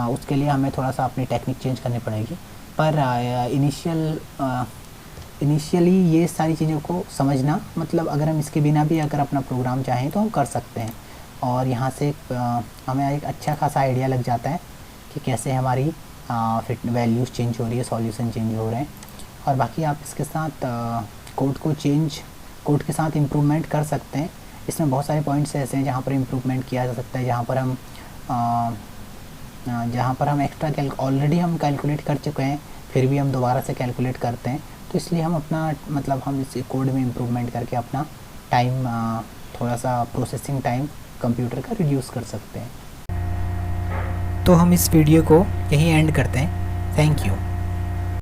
उसके लिए हमें थोड़ा सा अपनी टेक्निक चेंज करनी पड़ेगी। पर इनिशियली ये सारी चीज़ों को समझना, मतलब अगर हम इसके बिना भी अगर अपना प्रोग्राम चाहें तो हम कर सकते हैं। और यहाँ से हमें एक अच्छा खासा आइडिया लग जाता है कि कैसे हमारी फिट वैल्यूज़ चेंज हो रही है, सॉल्यूशन चेंज हो रहे हैं। और बाकी आप इसके साथ कोड के साथ इम्प्रूवमेंट कर सकते हैं। इसमें बहुत सारे पॉइंट्स ऐसे हैं जहाँ पर इम्प्रूवमेंट किया जा सकता है, जहाँ पर हम एक्स्ट्रा ऑलरेडी हम कैलकुलेट कर चुके हैं, फिर भी हम दोबारा से कैलकुलेट करते हैं। तो इसलिए हम अपना मतलब हम इस कोड में इम्प्रूवमेंट करके अपना टाइम, थोड़ा सा प्रोसेसिंग टाइम कंप्यूटर का रिड्यूस कर सकते हैं। तो हम इस वीडियो को यहीं एंड करते हैं। Thank you.